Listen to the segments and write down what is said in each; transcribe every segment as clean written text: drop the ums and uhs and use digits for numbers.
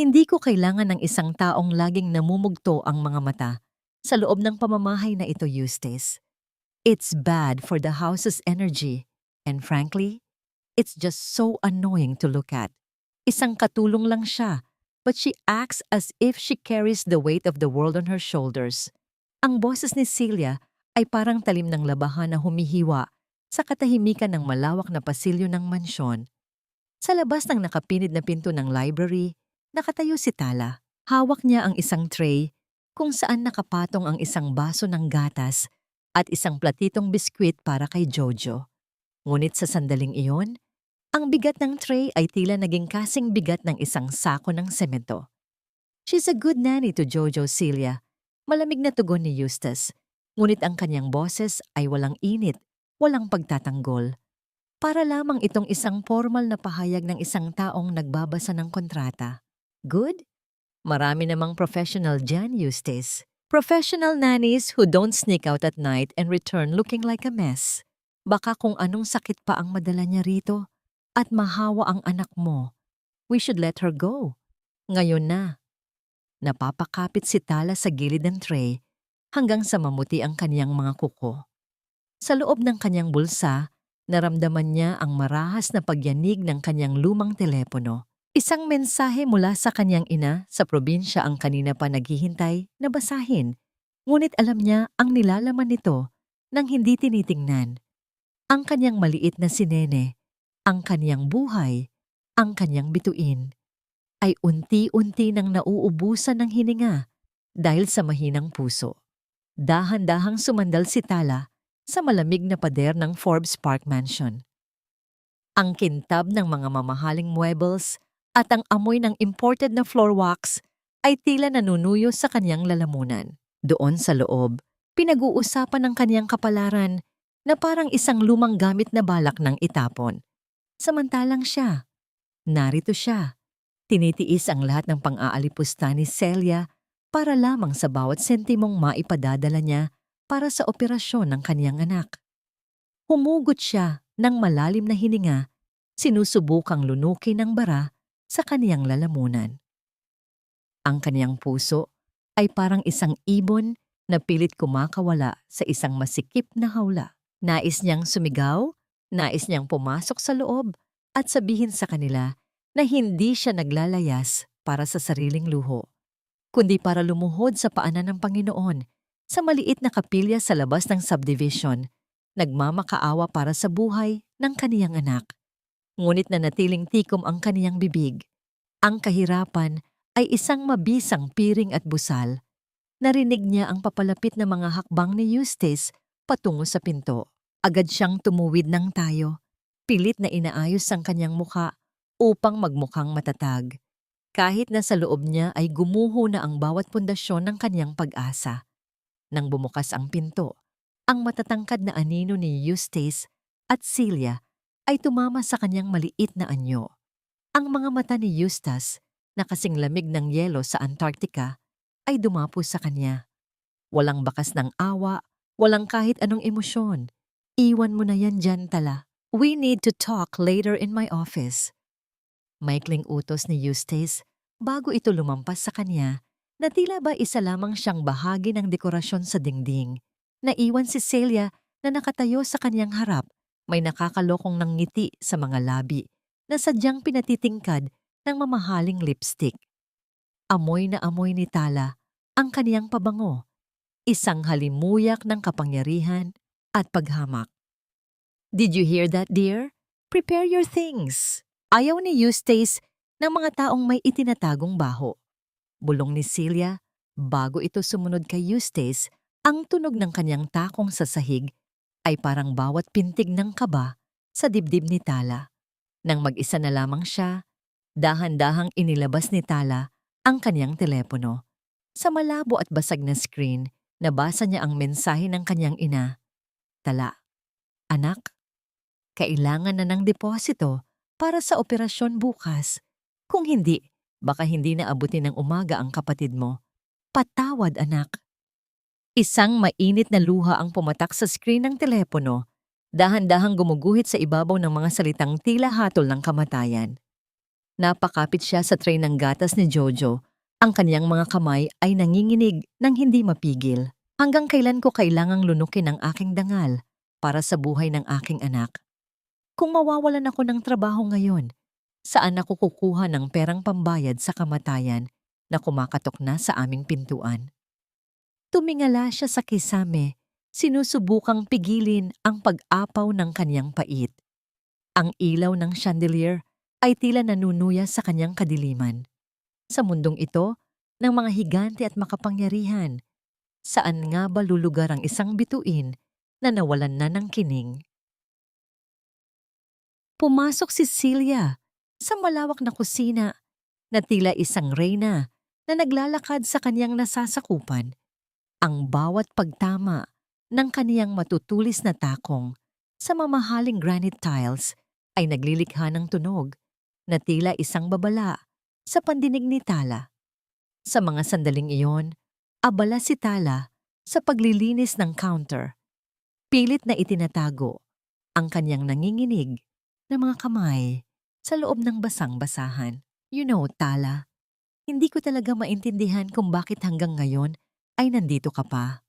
Hindi ko kailangan ng isang taong laging namumugto ang mga mata sa loob ng pamamahay na ito, Eustace. It's bad for the house's energy. And frankly, it's just so annoying to look at. Isang katulong lang siya, but she acts as if she carries the weight of the world on her shoulders. Ang boses ni Celia ay parang talim ng labahan na humihiwa sa katahimikan ng malawak na pasilyo ng mansyon. Sa labas ng nakapinid na pinto ng library, nakatayo si Tala. Hawak niya ang isang tray kung saan nakapatong ang isang baso ng gatas at isang platitong biskwit para kay Jojo. Ngunit sa sandaling iyon, ang bigat ng tray ay tila naging kasing bigat ng isang sako ng semento. She's a good nanny to Jojo, Celia. Malamig na tugon ni Eustace, ngunit ang kanyang boses ay walang init, walang pagtatanggol. Para lamang itong isang formal na pahayag ng isang taong nagbabasa ng kontrata. Good? Marami namang professional dyan, Eustace. Professional nannies who don't sneak out at night and return looking like a mess. Baka kung anong sakit pa ang madala niya rito at mahawa ang anak mo. We should let her go. Ngayon na. Napapakapit si Tala sa gilid ng tray hanggang sa mamuti ang kaniyang mga kuko. Sa loob ng kanyang bulsa, naramdaman niya ang marahas na pagyanig ng kanyang lumang telepono. Isang mensahe mula sa kanyang ina sa probinsya ang kanina pa naghihintay na basahin. Ngunit alam niya ang nilalaman nito nang hindi tinitingnan. Ang kanyang maliit na si Nene, ang kanyang buhay, ang kanyang bituin, ay unti-unti nang nauubusan ng hininga dahil sa mahinang puso. Dahan-dahang sumandal si Tala sa malamig na pader ng Forbes Park Mansion. Ang kintab ng mga mamahaling muebles at ang amoy ng imported na floor wax ay tila nanunuyo sa kanyang lalamunan. Doon sa loob, pinag-uusapan ng kanyang kapalaran na parang isang lumang gamit na balak ng itapon. Samantalang siya, narito siya, tinitiis ang lahat ng pang-aalipusta ni Celia para lamang sa bawat sentimong maipadadala niya para sa operasyon ng kaniyang anak. Humugot siya ng malalim na hininga, sinusubukang lunukin ng bara sa kaniyang lalamunan. Ang kaniyang puso ay parang isang ibon na pilit kumakawala sa isang masikip na hawla. Nais niyang sumigaw, nais niyang pumasok sa loob at sabihin sa kanila na hindi siya naglalayas para sa sariling luho, kundi para lumuhod sa paanan ng Panginoon sa maliit na kapilya sa labas ng subdivision, nagmamakaawa para sa buhay ng kaniyang anak. Ngunit nanatiling tikom ang kaniyang bibig. Ang kahirapan ay isang mabisang piring at busal. Narinig niya ang papalapit na mga hakbang ni Eustace patungo sa pinto. Agad siyang tumuwid ng tayo. Pilit na inaayos ang kanyang mukha upang magmukhang matatag. Kahit na sa loob niya ay gumuho na ang bawat pundasyon ng kanyang pag-asa. Nang bumukas ang pinto, ang matatangkad na anino ni Eustace at Celia ay tumama sa kanyang maliit na anyo. Ang mga mata ni Eustace, na kasing lamig ng yelo sa Antarctica, ay dumapo sa kanya. Walang bakas ng awa, walang kahit anong emosyon. Iwan mo na yan dyan, Tala. We need to talk later in my office. Maikling utos ni Eustace bago ito lumampas sa kanya na tila ba isa lamang siyang bahagi ng dekorasyon sa dingding. Naiwan si Celia na nakatayo sa kanyang harap, may nakakalokong ng ngiti sa mga labi na sadyang pinatitingkad ng mamahaling lipstick. Amoy na amoy ni Tala ang kaniyang pabango, isang halimuyak ng kapangyarihan at paghamak. Did you hear that, dear? Prepare your things. Ayaw ni Eustace ng mga taong may itinatagong baho. Bulong ni Celia, bago ito sumunod kay Eustace, ang tunog ng kanyang takong sa sahig ay parang bawat pintig ng kaba sa dibdib ni Tala. Nang mag-isa na lamang siya, dahan-dahang inilabas ni Tala ang kanyang telepono. Sa malabo at basag na screen, nabasa niya ang mensahe ng kanyang ina. Tala, anak, kailangan na ng deposito para sa operasyon bukas. Kung hindi, baka hindi na abutin ng umaga ang kapatid mo. Patawad, anak. Isang mainit na luha ang pumatak sa screen ng telepono, dahan-dahang gumuguhit sa ibabaw ng mga salitang tila hatol ng kamatayan. Napakapit siya sa tray ng gatas ni Jojo. Ang kaniyang mga kamay ay nanginginig nang hindi mapigil. Hanggang kailan ko kailangang lunukin ang aking dangal para sa buhay ng aking anak? Kung mawawalan ako ng trabaho ngayon, saan ako kukuha ng perang pambayad sa kamatayan na kumakatok na sa aming pintuan? Tumingala siya sa kisame, sinusubukang pigilin ang pag-apaw ng kanyang pait. Ang ilaw ng chandelier ay tila nanunuya sa kanyang kadiliman. Sa mundong ito, ng mga higante at makapangyarihan, saan nga ba lulugar ang isang bituin na nawalan na ng kining? Pumasok si Celia sa malawak na kusina na tila isang reyna na naglalakad sa kanyang nasasakupan. Ang bawat pagtama ng kaniyang matutulis na takong sa mamahaling granite tiles ay naglilikha ng tunog na tila isang babala sa pandinig ni Tala. Sa mga sandaling iyon, abala si Tala sa paglilinis ng counter. Pilit na itinatago ang kanyang nanginginig na mga kamay sa loob ng basang-basahan. You know, Tala, hindi ko talaga maintindihan kung bakit hanggang ngayon ay nandito ka pa.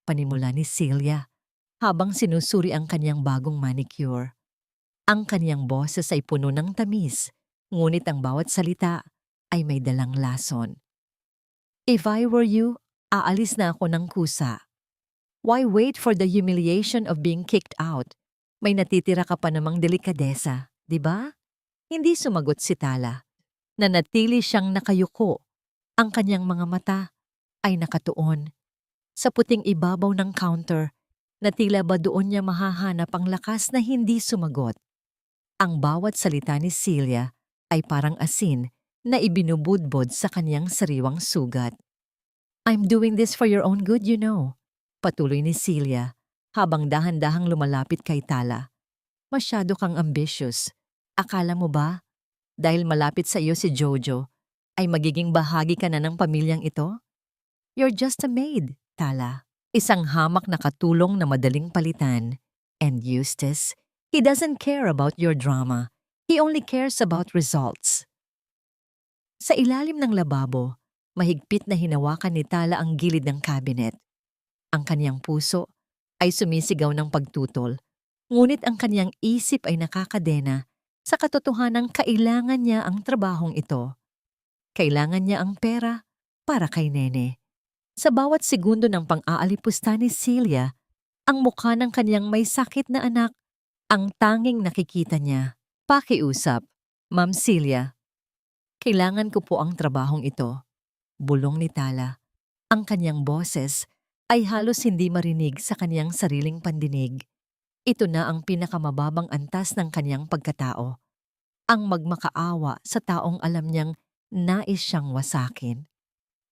Panimula ni Celia habang sinusuri ang kanyang bagong manicure. Ang kanyang boses ay puno ng tamis, ngunit ang bawat salita ay may dalang lason. If I were you, aalis na ako ng kusa. Why wait for the humiliation of being kicked out? May natitira ka pa namang delikadesa, di ba? Hindi sumagot si Tala. Nanatili siyang nakayuko. Ang kanyang mga mata ay nakatuon sa puting ibabaw ng counter na tila ba doon niya mahahanap ang lakas na hindi sumagot. Ang bawat salita ni Celia ay parang asin na ibinubudbod sa kanyang sariwang sugat. I'm doing this for your own good, you know. Patuloy ni Celia habang dahan-dahang lumalapit kay Tala. Masyado kang ambitious. Akala mo ba, dahil malapit sa iyo si Jojo, ay magiging bahagi ka na ng pamilyang ito? You're just a maid, Tala. Isang hamak na katulong na madaling palitan. And Eustace, he doesn't care about your drama. He only cares about results. Sa ilalim ng lababo, mahigpit na hinawakan ni Tala ang gilid ng cabinet. Ang kanyang puso ay sumisigaw ng pagtutol, ngunit ang kanyang isip ay nakakadena sa katotohanang kailangan niya ang trabahong ito. Kailangan niya ang pera para kay Nene. Sa bawat segundo ng pang-aalipusta ni Celia, ang mukha ng kanyang may sakit na anak ang tanging nakikita niya. Pakiusap, Ma'am Celia. Kailangan ko po ang trabahong ito. Bulong ni Tala. Ang kanyang boses ay halos hindi marinig sa kanyang sariling pandinig. Ito na ang pinakamababang antas ng kanyang pagkatao. Ang magmakaawa sa taong alam niyang nais siyang wasakin.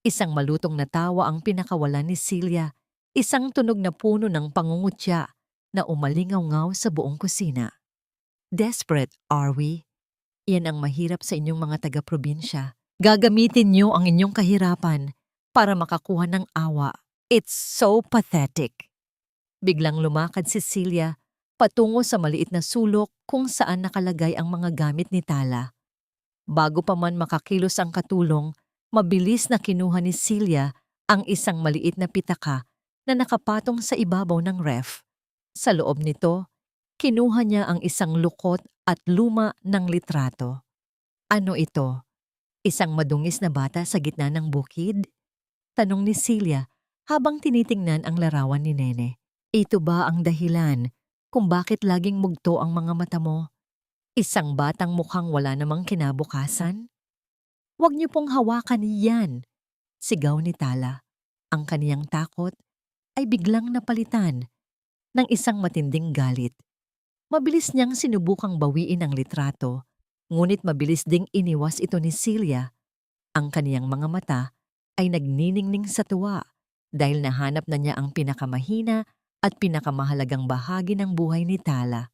Isang malutong na tawa ang pinakawalan ni Celia, isang tunog na puno ng pangungutya na umalingaw-ngaw sa buong kusina. Desperate, are we? Yan ang mahirap sa inyong mga taga-probinsya. Gagamitin niyo ang inyong kahirapan para makakuha ng awa. It's so pathetic. Biglang lumakad si Celia patungo sa maliit na sulok kung saan nakalagay ang mga gamit ni Tala. Bago pa man makakilos ang katulong, mabilis na kinuha ni Celia ang isang maliit na pitaka na nakapatong sa ibabaw ng ref. Sa loob nito, kinuha niya ang isang lukot at luma ng litrato. Ano ito? Isang madungis na bata sa gitna ng bukid? Tanong ni Celia habang tinitingnan ang larawan ni Nene. Ito ba ang dahilan kung bakit laging mugto ang mga mata mo? Isang batang mukhang wala namang kinabukasan? Huwag niyo pong hawakan yan, sigaw ni Tala. Ang kaniyang takot ay biglang napalitan ng isang matinding galit. Mabilis niyang sinubukang bawiin ang litrato, ngunit mabilis ding iniwas ito ni Celia. Ang kaniyang mga mata ay nagniningning sa tuwa dahil nahanap na niya ang pinakamahina at pinakamahalagang bahagi ng buhay ni Tala.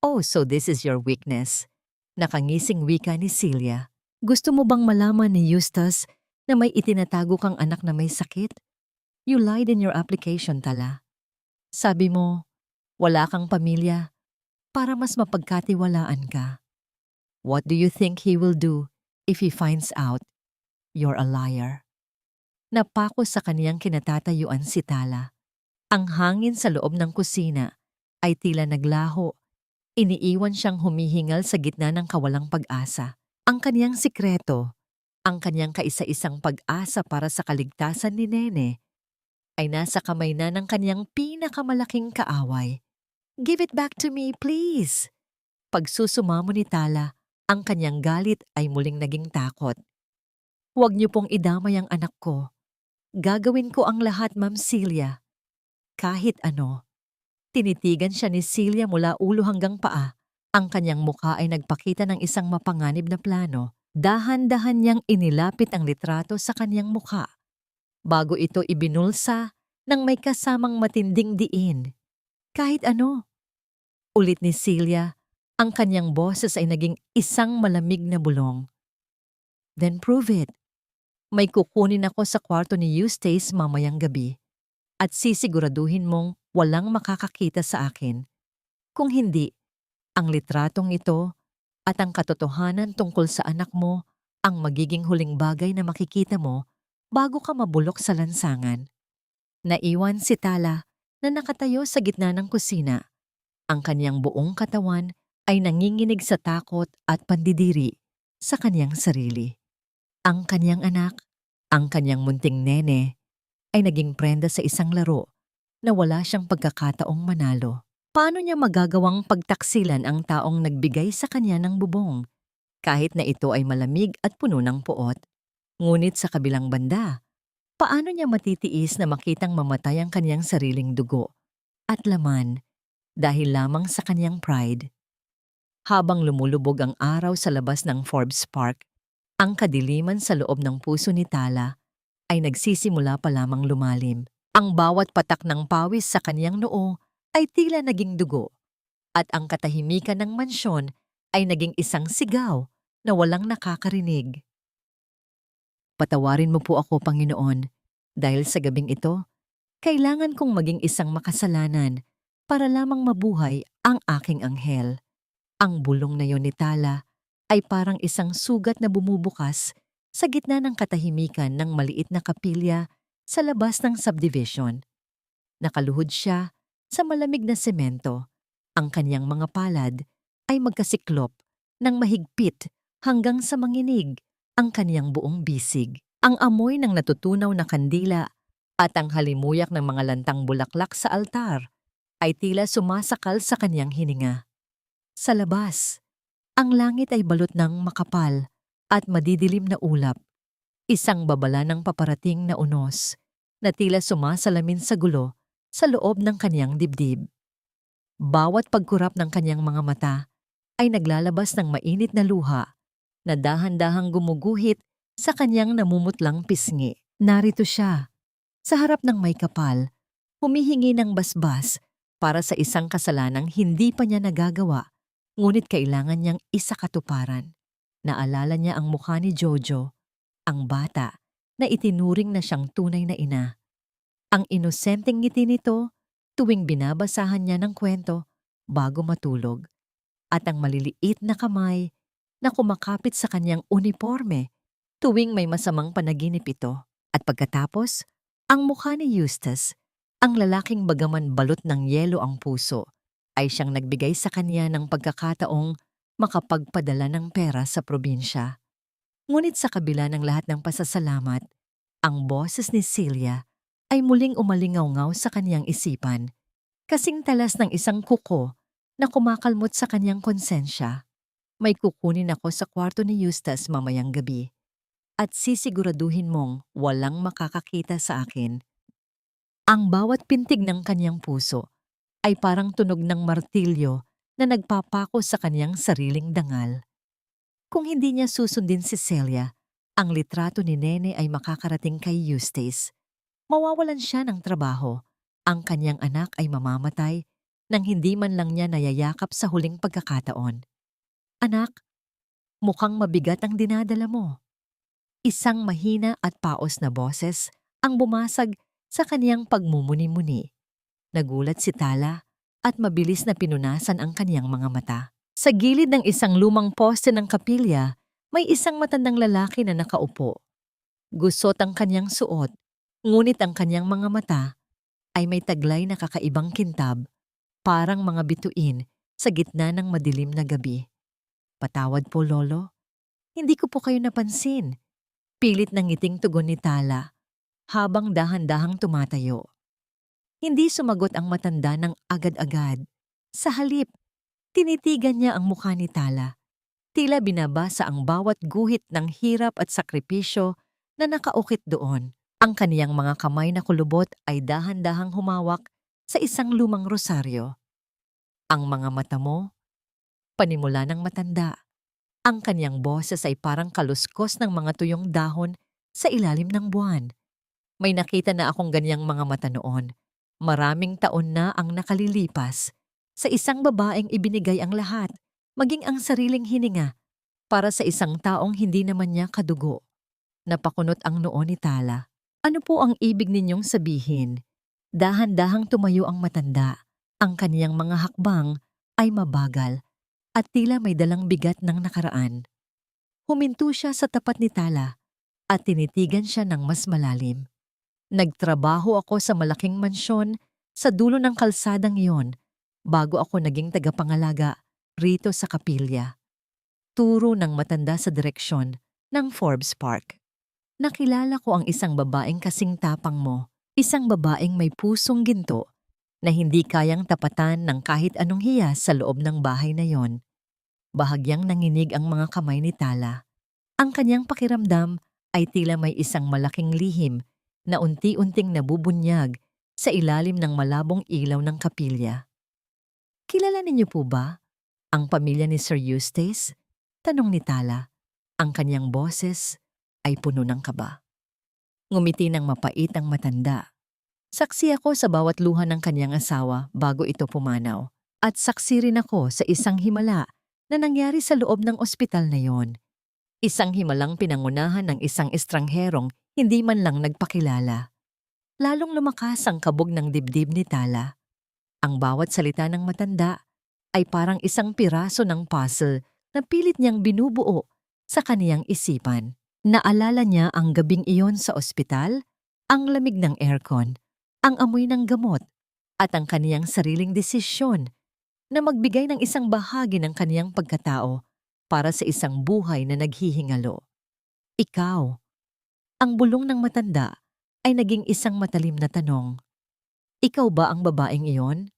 Oh, so this is your weakness. Nakangising wika ni Celia. Gusto mo bang malaman ni Eustace na may itinatago kang anak na may sakit? You lied in your application, Tala. Sabi mo, wala kang pamilya para mas mapagkatiwalaan ka. What do you think he will do if he finds out you're a liar? Napako sa kaniyang kinatatayuan si Tala. Ang hangin sa loob ng kusina ay tila naglaho. Iniiwan siyang humihingal sa gitna ng kawalang pag-asa. Ang kaniyang sikreto, ang kaniyang kaisa-isang pag-asa para sa kaligtasan ni Nene, ay nasa kamay na ng kaniyang pinakamalaking kaaway. Give it back to me, please! Pagsusumamo ni Tala, ang kaniyang galit ay muling naging takot. Huwag niyo pong idamay ang anak ko. Gagawin ko ang lahat, Ma'am Celia. Kahit ano. Tinitigan siya ni Celia mula ulo hanggang paa. Ang kanyang mukha ay nagpakita ng isang mapanganib na plano. Dahan-dahan niyang inilapit ang litrato sa kanyang mukha. Bago ito ibinulsa ng may kasamang matinding diin. Kahit ano. Ulit ni Celia, ang kanyang boses ay naging isang malamig na bulong. Then prove it. May kukunin ako sa kwarto ni Eustace mamayang gabi at sisiguraduhin mong walang makakakita sa akin. Kung hindi, ang litratong ito at ang katotohanan tungkol sa anak mo ang magiging huling bagay na makikita mo bago ka mabulok sa lansangan. Naiwan si Tala na nakatayo sa gitna ng kusina. Ang kanyang buong katawan ay nanginginig sa takot at pandidiri sa kanyang sarili. Ang kanyang anak, ang kanyang munting Nene, ay naging prenda sa isang laro na wala siyang pagkakataong manalo. Paano niya magagawang pagtaksilan ang taong nagbigay sa kanya ng bubong, kahit na ito ay malamig at puno ng puot? Ngunit sa kabilang banda, paano niya matitiis na makitang mamatay ang kanyang sariling dugo at laman dahil lamang sa kanyang pride? Habang lumulubog ang araw sa labas ng Forbes Park, ang kadiliman sa loob ng puso ni Tala ay nagsisimula pa lamang lumalim. Ang bawat patak ng pawis sa kanyang noo ay tila naging dugo, at ang katahimikan ng mansyon ay naging isang sigaw na walang nakakarinig. Patawarin mo po ako, Panginoon, dahil sa gabing ito, kailangan kong maging isang makasalanan para lamang mabuhay ang aking anghel. Ang bulong na yon ni Tala ay parang isang sugat na bumubukas sa gitna ng katahimikan ng maliit na kapilya sa labas ng subdivision. Nakaluhod siya sa malamig na semento. Ang kanyang mga palad ay magkasiklop ng mahigpit hanggang sa manginig ang kanyang buong bisig. Ang amoy ng natutunaw na kandila at ang halimuyak ng mga lantang bulaklak sa altar ay tila sumasakal sa kanyang hininga. Sa labas, ang langit ay balot ng makapal at madidilim na ulap. Isang babala ng paparating na unos na tila sumasalamin sa gulo sa loob ng kanyang dibdib. Bawat pagkurap ng kanyang mga mata ay naglalabas ng mainit na luha na dahan-dahang gumuguhit sa kanyang namumutlang pisngi. Narito siya, sa harap ng may kapal, humihingi ng basbas para sa isang kasalanang hindi pa niya nagagawa, ngunit kailangan niyang isakatuparan. Naalala niya ang mukha ni Jojo, ang bata na itinuring na siyang tunay na ina. Ang inosenteng ngiti nito tuwing binabasahan niya ng kwento bago matulog, at ang maliliit na kamay na kumakapit sa kanyang uniforme tuwing may masamang panaginip ito. At pagkatapos, ang mukha ni Eustace, ang lalaking bagaman balot ng yelo ang puso, ay siyang nagbigay sa kanya ng pagkakataong makapagpadala ng pera sa probinsya. Ngunit sa kabila ng lahat ng pasasalamat, ang boses ni Celia ay muling umalingaw-ngaw sa kanyang isipan, kasing talas ng isang kuko na kumakalmot sa kanyang konsensya. May kukunin ako sa kwarto ni Eustace mamayang gabi, at sisiguraduhin mong walang makakakita sa akin. Ang bawat pintig ng kanyang puso ay parang tunog ng martilyo na nagpapako sa kanyang sariling dangal. Kung hindi niya susundin si Celia, ang litrato ni Nene ay makakarating kay Eustace. Mawawalan siya ng trabaho. Ang kanyang anak ay mamamatay nang hindi man lang niya nayayakap sa huling pagkakataon. Anak, mukhang mabigat ang dinadala mo. Isang mahina at paos na boses ang bumasag sa kaniyang pagmumuni-muni. Nagulat si Tala at mabilis na pinunasan ang kaniyang mga mata. Sa gilid ng isang lumang poste ng kapilya, may isang matandang lalaki na nakaupo. Gusot ang kanyang suot, ngunit ang kanyang mga mata ay may taglay na kakaibang kintab, parang mga bituin sa gitna ng madilim na gabi. "Patawad po, Lolo. Hindi ko po kayo napansin." Pilit ng ngiting tugon ni Tala habang dahan-dahang tumatayo. Hindi sumagot ang matanda ng agad-agad. Sa halip, tinitigan niya ang mukha ni Tala. Tila binabasa ang bawat guhit ng hirap at sakripisyo na nakaukit doon. Ang kaniyang mga kamay na kulubot ay dahan-dahang humawak sa isang lumang rosaryo. Ang mga mata mo, panimula ng matanda. Ang kaniyang boses ay parang kaluskos ng mga tuyong dahon sa ilalim ng buwan. May nakita na akong ganyang mga mata noon. Maraming taon na ang nakalilipas. Sa isang babaeng ibinigay ang lahat, maging ang sariling hininga, para sa isang taong hindi naman niya kadugo. Napakunot ang noo ni Tala. "Ano po ang ibig ninyong sabihin?" Dahan-dahang tumayo ang matanda. Ang kaniyang mga hakbang ay mabagal at tila may dalang bigat ng nakaraan. Huminto siya sa tapat ni Tala at tinitigan siya ng mas malalim. "Nagtrabaho ako sa malaking mansyon sa dulo ng kalsadang iyon bago ako naging tagapangalaga rito sa kapilya." Turo ng matanda sa direksyon ng Forbes Park. "Nakilala ko ang isang babaeng kasing tapang mo, isang babaeng may pusong ginto na hindi kayang tapatan ng kahit anong hiyas sa loob ng bahay na yon." Bahagyang nanginig ang mga kamay ni Tala. Ang kanyang pakiramdam ay tila may isang malaking lihim na unti-unting nabubunyag sa ilalim ng malabong ilaw ng kapilya. "Kilala ninyo po ba ang pamilya ni Sir Eustace?" tanong ni Tala. Ang kanyang boses ay puno ng kaba. Ngumiti ng mapait ang matanda. "Saksi ako sa bawat luha ng kanyang asawa bago ito pumanaw. At saksi rin ako sa isang himala na nangyari sa loob ng ospital na yon. Isang himalang pinangunahan ng isang estrangherong hindi man lang nagpakilala." Lalong lumakas ang kabog ng dibdib ni Tala. Ang bawat salita ng matanda ay parang isang piraso ng puzzle na pilit niyang binubuo sa kaniyang isipan. Naalala niya ang gabing iyon sa ospital, ang lamig ng aircon, ang amoy ng gamot, at ang kaniyang sariling desisyon na magbigay ng isang bahagi ng kaniyang pagkatao para sa isang buhay na naghihingalo. "Ikaw," ang bulong ng matanda ay naging isang matalim na tanong. "Ikaw ba ang babaeng iyon?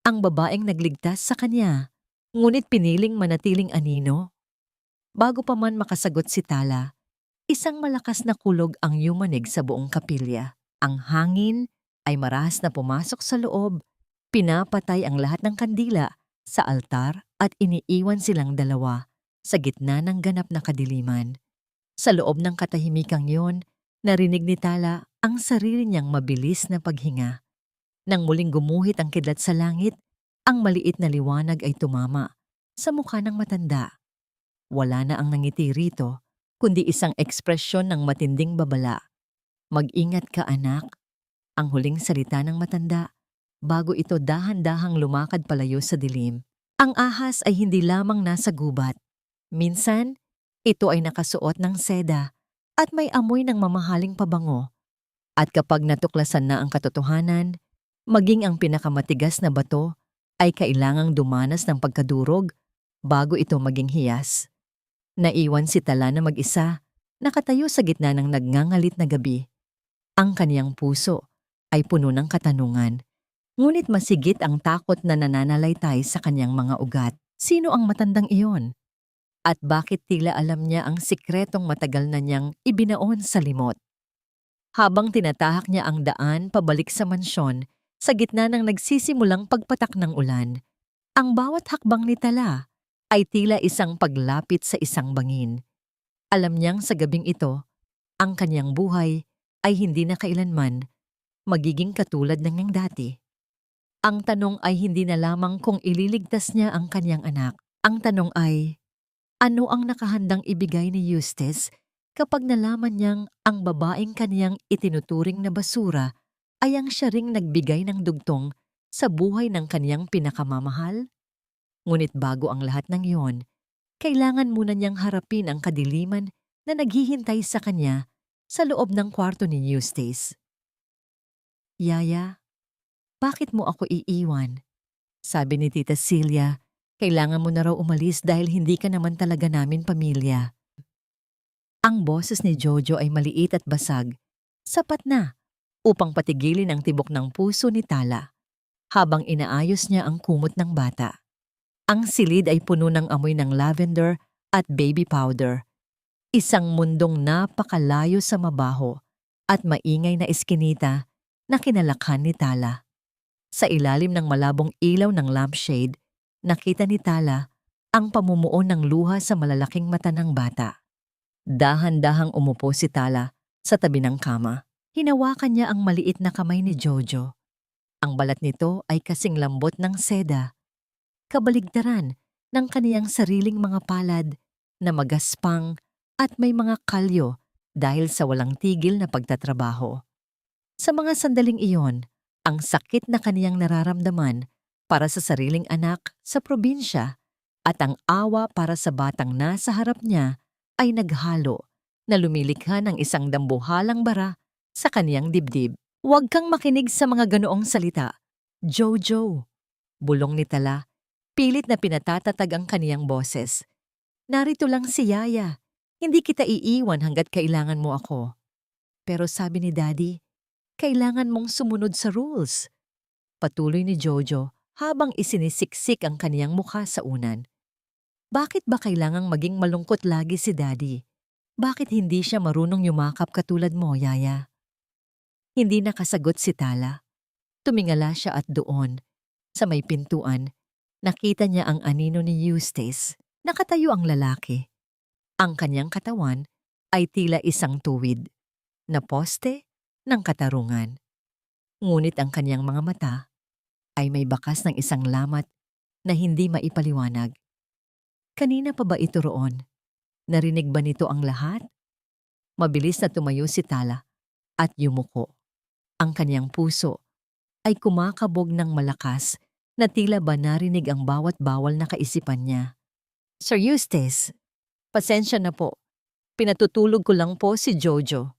Ang babaeng nagligtas sa kanya, ngunit piniling manatiling anino?" Bago pa man makasagot si Tala, isang malakas na kulog ang yumanig sa buong kapilya. Ang hangin ay marahas na pumasok sa loob, pinapatay ang lahat ng kandila sa altar at iniiwan silang dalawa sa gitna ng ganap na kadiliman. Sa loob ng katahimikang yon, narinig ni Tala ang sarili niyang mabilis na paghinga. Nang muling gumuhit ang kidlat sa langit, ang maliit na liwanag ay tumama sa mukha ng matanda. Wala na ang nangiti rito, kundi isang ekspresyon ng matinding babala. "Mag-ingat ka, anak," ang huling salita ng matanda bago ito dahan-dahang lumakad palayo sa dilim. Ang ahas ay hindi lamang nasa gubat. Minsan, ito ay nakasuot ng seda at may amoy ng mamahaling pabango. At kapag natuklasan na ang katotohanan, maging ang pinakamatigas na bato ay kailangang dumanas ng pagkadurog bago ito maging hiyas. Naiwan si Tala na mag-isa, nakatayo sa gitna ng nagngangalit na gabi. Ang kaniyang puso ay puno ng katanungan, ngunit masigit ang takot na nananalaytay sa kanyang mga ugat. Sino ang matandang iyon? At bakit tila alam niya ang sikretong matagal na niyang ibinaon sa limot? Habang tinatahak niya ang daan pabalik sa mansyon, sa gitna ng nagsisimulang pagpatak ng ulan, ang bawat hakbang ni Tala ay tila isang paglapit sa isang bangin. Alam niyang sa gabing ito, ang kanyang buhay ay hindi na kailanman magiging katulad ng niyang dati. Ang tanong ay hindi na lamang kung ililigtas niya ang kanyang anak. Ang tanong ay, ano ang nakahandang ibigay ni Eustace kapag nalaman niyang ang babaeng kaniyang itinuturing na basura ay ang siya ring nagbigay ng dugtong sa buhay ng kaniyang pinakamamahal? Ngunit bago ang lahat ng iyon, kailangan muna niyang harapin ang kadiliman na naghihintay sa kanya sa loob ng kwarto ni Eustace. "Yaya, bakit mo ako iiwan?" Sabi ni Tita Celia, "Kailangan mo na raw umalis dahil hindi ka naman talaga namin pamilya." Ang boses ni Jojo ay maliit at basag, sapat na upang patigilin ang tibok ng puso ni Tala habang inaayos niya ang kumot ng bata. Ang silid ay puno ng amoy ng lavender at baby powder. Isang mundong napakalayo sa mabaho at maingay na eskinita na kinalakhan ni Tala. Sa ilalim ng malabong ilaw ng lampshade, nakita ni Tala ang pamumuo ng luha sa malalaking mata ng bata. Dahan-dahang umupo si Tala sa tabi ng kama. Hinawakan niya ang maliit na kamay ni Jojo. Ang balat nito ay kasing lambot ng seda, kabaligtaran ng kaniyang sariling mga palad na magaspang at may mga kalyo dahil sa walang tigil na pagtatrabaho. Sa mga sandaling iyon, ang sakit na kaniyang nararamdaman para sa sariling anak sa probinsya at ang awa para sa batang nasa harap niya ay naghalo na lumilikha ng isang dambuhalang bara sa kaniyang dibdib. "Huwag kang makinig sa mga ganoong salita, Jojo," bulong ni Tala. Pilit na pinatatatag ang kaniyang boses. "Narito lang si Yaya. Hindi kita iiwan hanggat kailangan mo ako." "Pero sabi ni Daddy, kailangan mong sumunod sa rules." Patuloy ni Jojo habang isinisiksik ang kaniyang mukha sa unan. "Bakit ba kailangang maging malungkot lagi si Daddy? Bakit hindi siya marunong yumakap katulad mo, Yaya?" Hindi nakasagot si Tala. Tumingala siya at doon, sa may pintuan, nakita niya ang anino ni Eustace. Nakatayo ang lalaki. Ang kanyang katawan ay tila isang tuwid na poste ng katarungan. Ngunit ang kanyang mga mata ay may bakas ng isang lamat na hindi maipaliwanag. Kanina pa ba ito roon? Narinig ba nito ang lahat? Mabilis na tumayo si Tala at yumuko. Ang kanyang puso ay kumakabog ng malakas na tila ba narinig ang bawat bawal na kaisipan niya. "Sir Eustace, pasensya na po. Pinatutulog ko lang po si Jojo."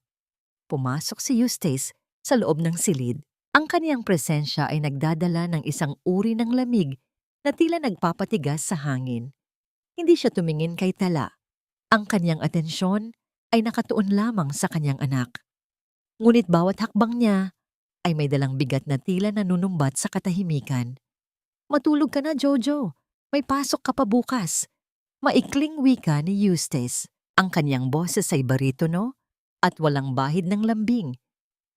Pumasok si Eustace sa loob ng silid. Ang kaniyang presensya ay nagdadala ng isang uri ng lamig na tila nagpapatigas sa hangin. Hindi siya tumingin kay Tala. Ang kaniyang atensyon ay nakatuon lamang sa kaniyang anak. Ngunit bawat hakbang niya ay may dalang bigat na tila nanunumbat sa katahimikan. "Matulog ka na, Jojo. May pasok ka pa bukas." Maikling wika ni Eustace. Ang kaniyang boses ay baritono at walang bahid ng lambing.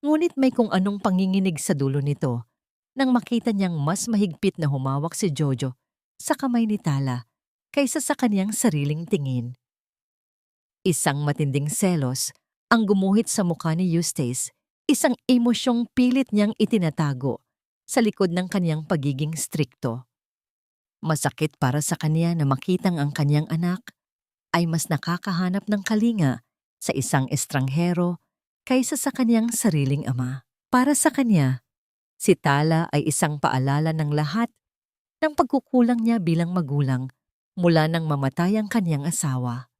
Ngunit may kung anong panginginig sa dulo nito nang makita niyang mas mahigpit na humawak si Jojo sa kamay ni Tala kaysa sa kaniyang sariling tingin. Isang matinding selos ang gumuhit sa mukha ni Eustace, isang emosyong pilit niyang itinatago sa likod ng kaniyang pagiging strikto. Masakit para sa kaniya na makitang ang kaniyang anak ay mas nakakahanap ng kalinga sa isang estranghero kaysa sa kaniyang sariling ama. Para sa kanya, si Tala ay isang paalala ng lahat ng pagkukulang niya bilang magulang mula nang mamatay ang kaniyang asawa.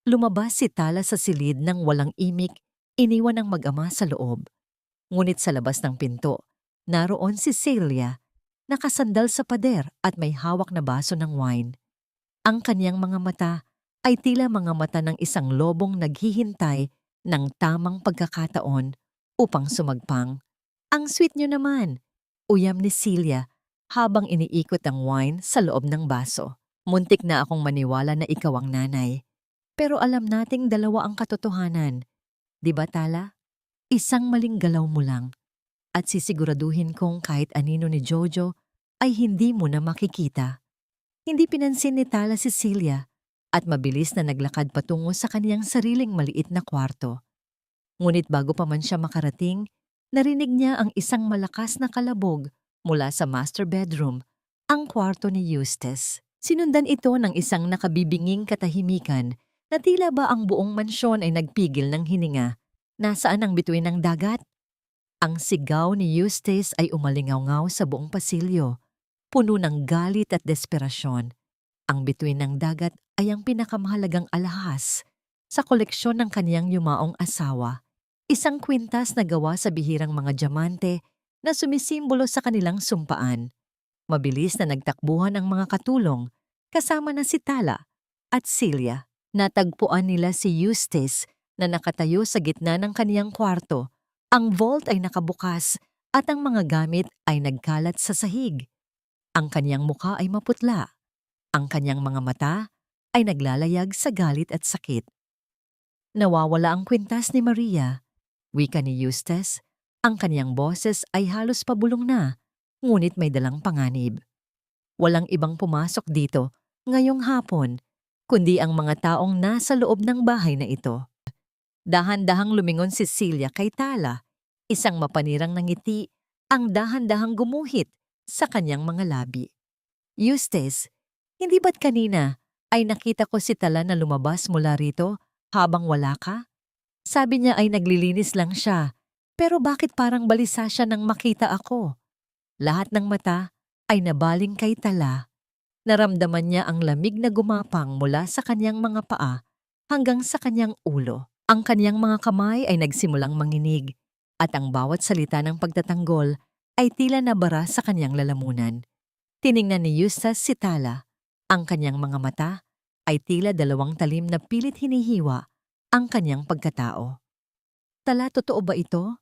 Lumabas si Tala sa silid ng walang imik, iniwan ng mag-ama sa loob. Ngunit sa labas ng pinto, naroon si Celia, nakasandal sa pader at may hawak na baso ng wine. Ang kaniyang mga mata ay tila mga mata ng isang lobong naghihintay ng tamang pagkakataon upang sumagpang. "Ang sweet niyo naman," uyam ni Celia habang iniikot ang wine sa loob ng baso. "Muntik na akong maniwala na ikaw ang nanay. Pero alam nating dalawa ang katotohanan. Di ba, Tala? Isang maling galaw mo lang. At sisiguraduhin kong kahit anino ni Jojo ay hindi mo na makikita." Hindi pinansin ni Tala si Celia at mabilis na naglakad patungo sa kaniyang sariling maliit na kwarto. Ngunit bago pa man siya makarating, narinig niya ang isang malakas na kalabog mula sa master bedroom, ang kwarto ni Eustace. Sinundan ito ng isang nakabibinging katahimikan na tila ba ang buong mansyon ay nagpigil ng hininga. Nasaan ang bituin ng dagat? Ang sigaw ni Eustace ay umalingaw-ngaw sa buong pasilyo. puno ng galit at desperasyon. Ang bituin ng dagat ay ang pinakamahalagang alahas sa koleksyon ng kaniyang yumaong asawa. Isang kwintas na gawa sa bihirang mga diamante na sumisimbolo sa kanilang sumpaan. Mabilis na nagtakbuhan ang mga katulong, kasama na si Tala at Celia. Natagpuan nila si Eustace na nakatayo sa gitna ng kaniyang kwarto. Ang vault ay nakabukas at ang mga gamit ay nagkalat sa sahig. Ang kaniyang mukha ay maputla. Ang kaniyang mga mata ay naglalayag sa galit at sakit. Nawawala ang kwintas ni Maria. Wika ni Eustace, ang kaniyang boses ay halos pabulong na, ngunit may dalang panganib. Walang ibang pumasok dito ngayong hapon, kundi ang mga taong nasa loob ng bahay na ito. Dahan-dahang lumingon si Celia kay Tala, isang mapanirang na ngiti ang dahan-dahang gumuhit sa kanyang mga labi. Eustace, hindi ba't kanina ay nakita ko si Tala na lumabas mula rito habang wala ka? Sabi niya ay naglilinis lang siya, pero bakit parang balisa siya nang makita ako? Lahat ng mata ay nabaling kay Tala. Naramdaman niya ang lamig na gumapang mula sa kanyang mga paa hanggang sa kanyang ulo. Ang kanyang mga kamay ay nagsimulang manginig at ang bawat salita ng pagtatanggol ay tila nabara sa kanyang lalamunan. Tiningnan ni Eustace si Tala. Ang kanyang mga mata ay tila dalawang talim na pilit hinihiwa ang kanyang pagkatao. Tala, totoo ba ito?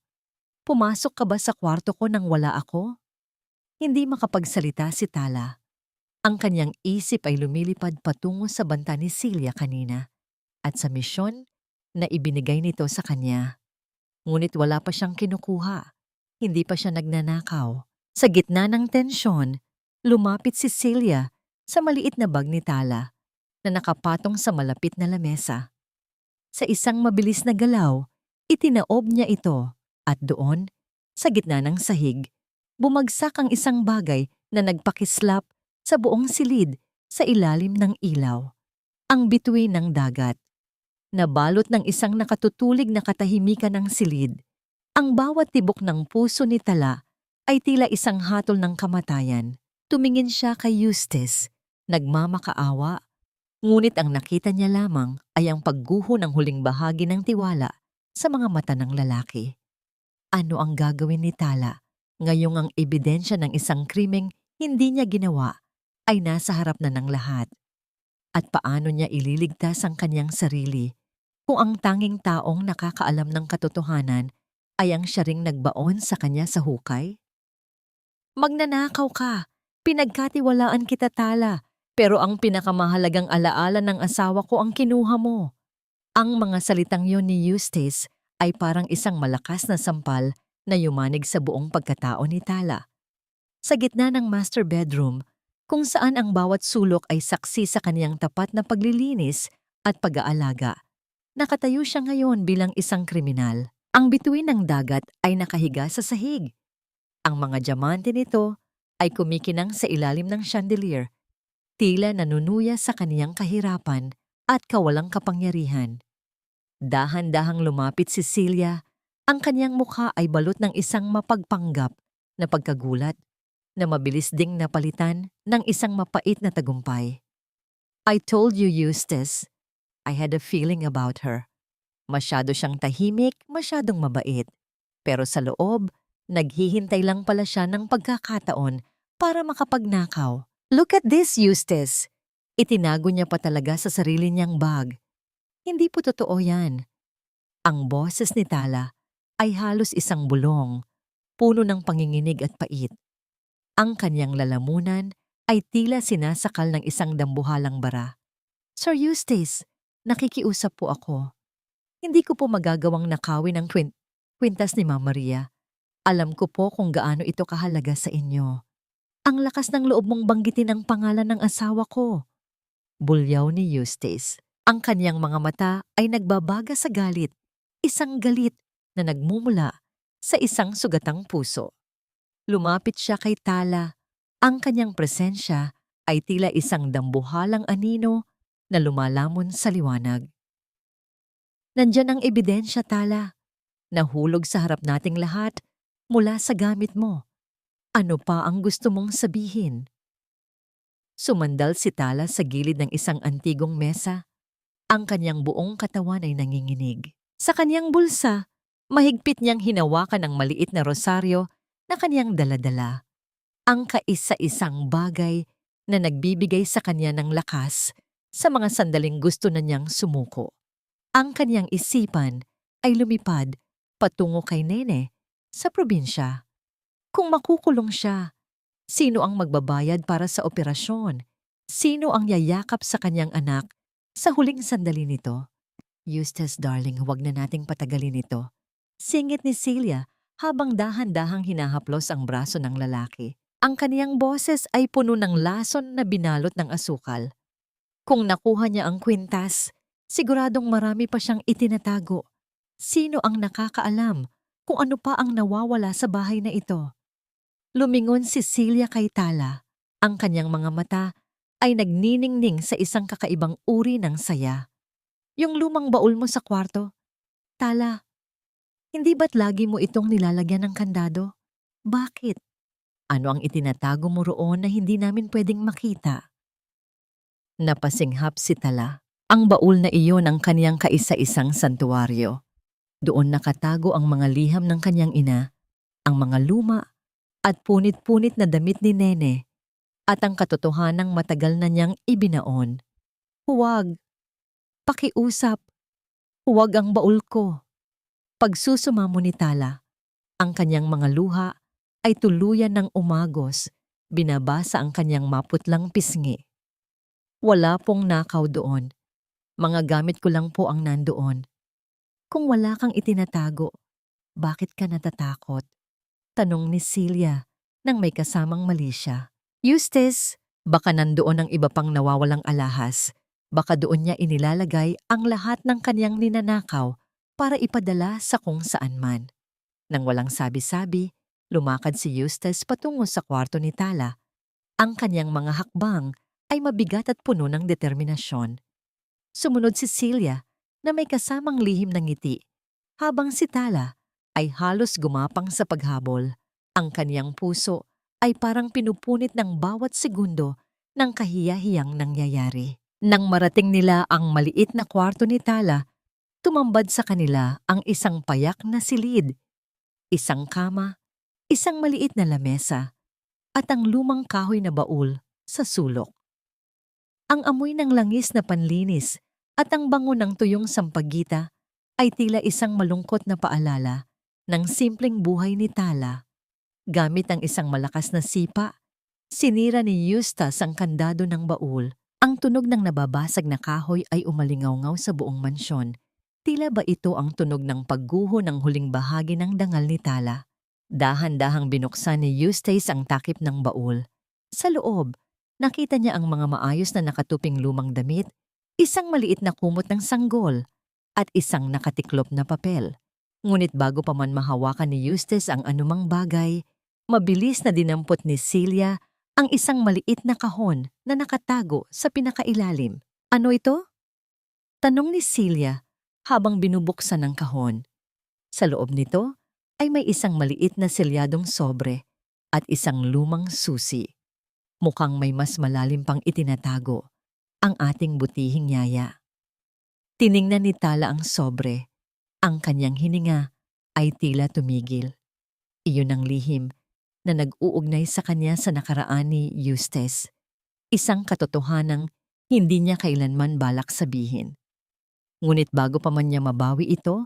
Pumasok ka ba sa kwarto ko nang wala ako? Hindi makapagsalita si Tala. Ang kanyang isip ay lumilipad patungo sa banta ni Celia kanina at sa misyon na ibinigay nito sa kanya. Ngunit wala pa siyang kinukuha. Hindi pa siya nagnanakaw. Sa gitna ng tensyon, lumapit si Celia sa maliit na bag ni Tala na nakapatong sa malapit na lamesa. Sa isang mabilis na galaw, itinaob niya ito at doon, sa gitna ng sahig, bumagsak ang isang bagay na nagpakislap sa buong silid sa ilalim ng ilaw. Ang bituin ng dagat. Nabalot ng isang nakatutulig na katahimikan ng silid. Ang bawat tibok ng puso ni Tala ay tila isang hatol ng kamatayan. Tumingin siya kay Eustace, nagmamakaawa. Ngunit ang nakita niya lamang ay ang pagguho ng huling bahagi ng tiwala sa mga mata ng lalaki. Ano ang gagawin ni Tala ngayong ang ebidensya ng isang krimeng hindi niya ginawa ay nasa harap na ng lahat? At paano niya ililigtas ang kanyang sarili kung ang tanging taong nakakaalam ng katotohanan ay ang siya ring nagbaon sa kanya sa hukay? Magnanakaw ka! Pinagkatiwalaan kita, Tala. Pero ang pinakamahalagang alaala ng asawa ko ang kinuha mo. Ang mga salitang yon ni Eustace ay parang isang malakas na sampal na yumanig sa buong pagkatao ni Tala. Sa gitna ng master bedroom, kung saan ang bawat sulok ay saksi sa kaniyang tapat na paglilinis at pag-aalaga, nakatayo siya ngayon bilang isang kriminal. Ang bituin ng dagat ay nakahiga sa sahig. Ang mga diamante nito ay kumikinang sa ilalim ng chandelier, tila nanunuya sa kaniyang kahirapan at kawalang kapangyarihan. Dahan-dahang lumapit si Celia, ang kaniyang mukha ay balot ng isang mapagpanggap na pagkagulat na mabilis ding napalitan ng isang mapait na tagumpay. I told you, Eustace. I had a feeling about her. Masyado siyang tahimik, masyadong mabait. Pero sa loob, naghihintay lang pala siya ng pagkakataon para makapagnakaw. Look at this, Eustace. Itinago niya pa talaga sa sarili niyang bag. Hindi po totoo yan. Ang boses ni Tala ay halos isang bulong, puno ng panginginig at pait. Ang kanyang lalamunan ay tila sinasakal ng isang dambuhalang bara. Sir Eustace, nakikiusap po ako. Hindi ko po magagawang nakawin ang kwintas ni Ma'am Maria. Alam ko po kung gaano ito kahalaga sa inyo. Ang lakas ng loob mong banggitin ang pangalan ng asawa ko. Bulyaw ni Eustace. Ang kanyang mga mata ay nagbabaga sa galit. Isang galit na nagmumula sa isang sugatang puso. Lumapit siya kay Tala. Ang kanyang presensya ay tila isang dambuhalang anino na lumalamon sa liwanag. Nandyan ang ebidensya, Tala. Nahulog sa harap nating lahat mula sa gamit mo. Ano pa ang gusto mong sabihin? Sumandal si Tala sa gilid ng isang antigong mesa. Ang kanyang buong katawan ay nanginginig. Sa kanyang bulsa, mahigpit niyang hinawakan ang maliit na rosaryo na kanyang daladala. Ang kaisa-isang bagay na nagbibigay sa kanya ng lakas sa mga sandaling gusto na niyang sumuko. Ang kanyang isipan ay lumipad patungo kay Nene sa probinsya. Kung makukulong siya, sino ang magbabayad para sa operasyon? Sino ang yayakap sa kanyang anak sa huling sandali nito? Eustace, darling, huwag na nating patagalin ito. Singit ni Celia habang dahan-dahang hinahaplos ang braso ng lalaki. Ang kaniyang boses ay puno ng lason na binalot ng asukal. Kung nakuha niya ang kwintas, siguradong marami pa siyang itinatago. Sino ang nakakaalam kung ano pa ang nawawala sa bahay na ito? Lumingon si Celia kay Tala. Ang kanyang mga mata ay nagniningning sa isang kakaibang uri ng saya. Yung lumang baul mo sa kwarto. Tala, hindi ba't lagi mo itong nilalagyan ng kandado? Bakit? Ano ang itinatago mo roon na hindi namin pwedeng makita? Napasinghap si Tala. Ang baul na iyon ang kaniyang kaisa-isang santuwaryo. Doon nakatago ang mga liham ng kanyang ina, ang mga luma at punit-punit na damit ni Nene, at ang katotohanang matagal na niyang ibinaon. Huwag. Pakiusap. Huwag ang baul ko. Pagsusumamo ni Tala, ang kanyang mga luha ay tuluyan ng umagos, binabasa ang kanyang maputlang pisngi. Wala pong nakaw doon. Mga gamit ko lang po ang nandoon. Kung wala kang itinatago, bakit ka natatakot? Tanong ni Celia nang may kasamang mali siya. Eustace, baka nandoon ang iba pang nawawalang alahas. Baka doon niya inilalagay ang lahat ng kanyang ninanakaw para ipadala sa kung saan man. Nang walang sabi-sabi, lumakad si Eustace patungo sa kwarto ni Tala. Ang kanyang mga hakbang ay mabigat at puno ng determinasyon. Sumunod si Celia na may kasamang lihim ng ngiti, habang si Tala ay halos gumapang sa paghabol. Ang kanyang puso ay parang pinupunit ng bawat segundo ng kahiya-hiyang nangyayari. Nang marating nila ang maliit na kwarto ni Tala, tumambad sa kanila ang isang payak na silid, isang kama, isang maliit na lamesa, at ang lumang kahoy na baul sa sulok. Ang amoy ng langis na panlinis at ang bango ng tuyong sampagita ay tila isang malungkot na paalala ng simpleng buhay ni Tala. Gamit ang isang malakas na sipa, sinira ni Eustace ang kandado ng baul. Ang tunog ng nababasag na kahoy ay umalingaw-ngaw sa buong mansyon. Tila ba ito ang tunog ng pagguho ng huling bahagi ng dangal ni Tala? Dahan-dahang binuksan ni Eustace ang takip ng baul. Sa loob, nakita niya ang mga maayos na nakatuping lumang damit, isang maliit na kumot ng sanggol, at isang nakatiklop na papel. Ngunit bago pa man mahawakan ni Eustace ang anumang bagay, mabilis na dinampot ni Celia ang isang maliit na kahon na nakatago sa pinakailalim. Ano ito? Tanong ni Celia habang binubuksan ang kahon. Sa loob nito ay may isang maliit na selyadong sobre at isang lumang susi. Mukhang may mas malalim pang itinatago, ang ating butihing yaya. Tiningnan ni Tala ang sobre. Ang kanyang hininga ay tila tumigil. Iyon ang lihim na nag-uugnay sa kanya sa nakaraan ni Eustace. Isang katotohanang hindi niya kailanman balak sabihin. Ngunit bago pa man niya mabawi ito,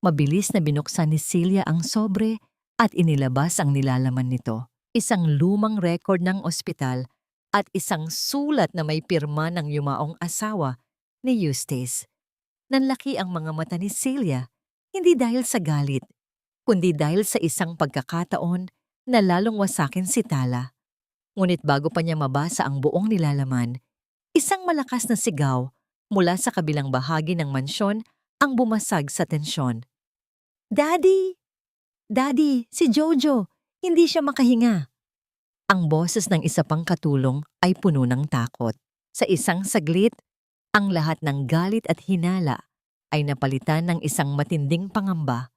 mabilis na binuksan ni Celia ang sobre at inilabas ang nilalaman nito. Isang lumang record ng ospital at isang sulat na may pirma ng yumaong asawa ni Eustace. Nanlaki ang mga mata ni Celia, hindi dahil sa galit, kundi dahil sa isang pagkakataon na lalong wasakin si Tala. Ngunit bago pa niya mabasa ang buong nilalaman, isang malakas na sigaw mula sa kabilang bahagi ng mansyon ang bumasag sa tensyon. Daddy! Daddy, si Jojo! Hindi siya makahinga. Ang boses ng isa pang katulong ay puno ng takot. Sa isang saglit, ang lahat ng galit at hinala ay napalitan ng isang matinding pangamba.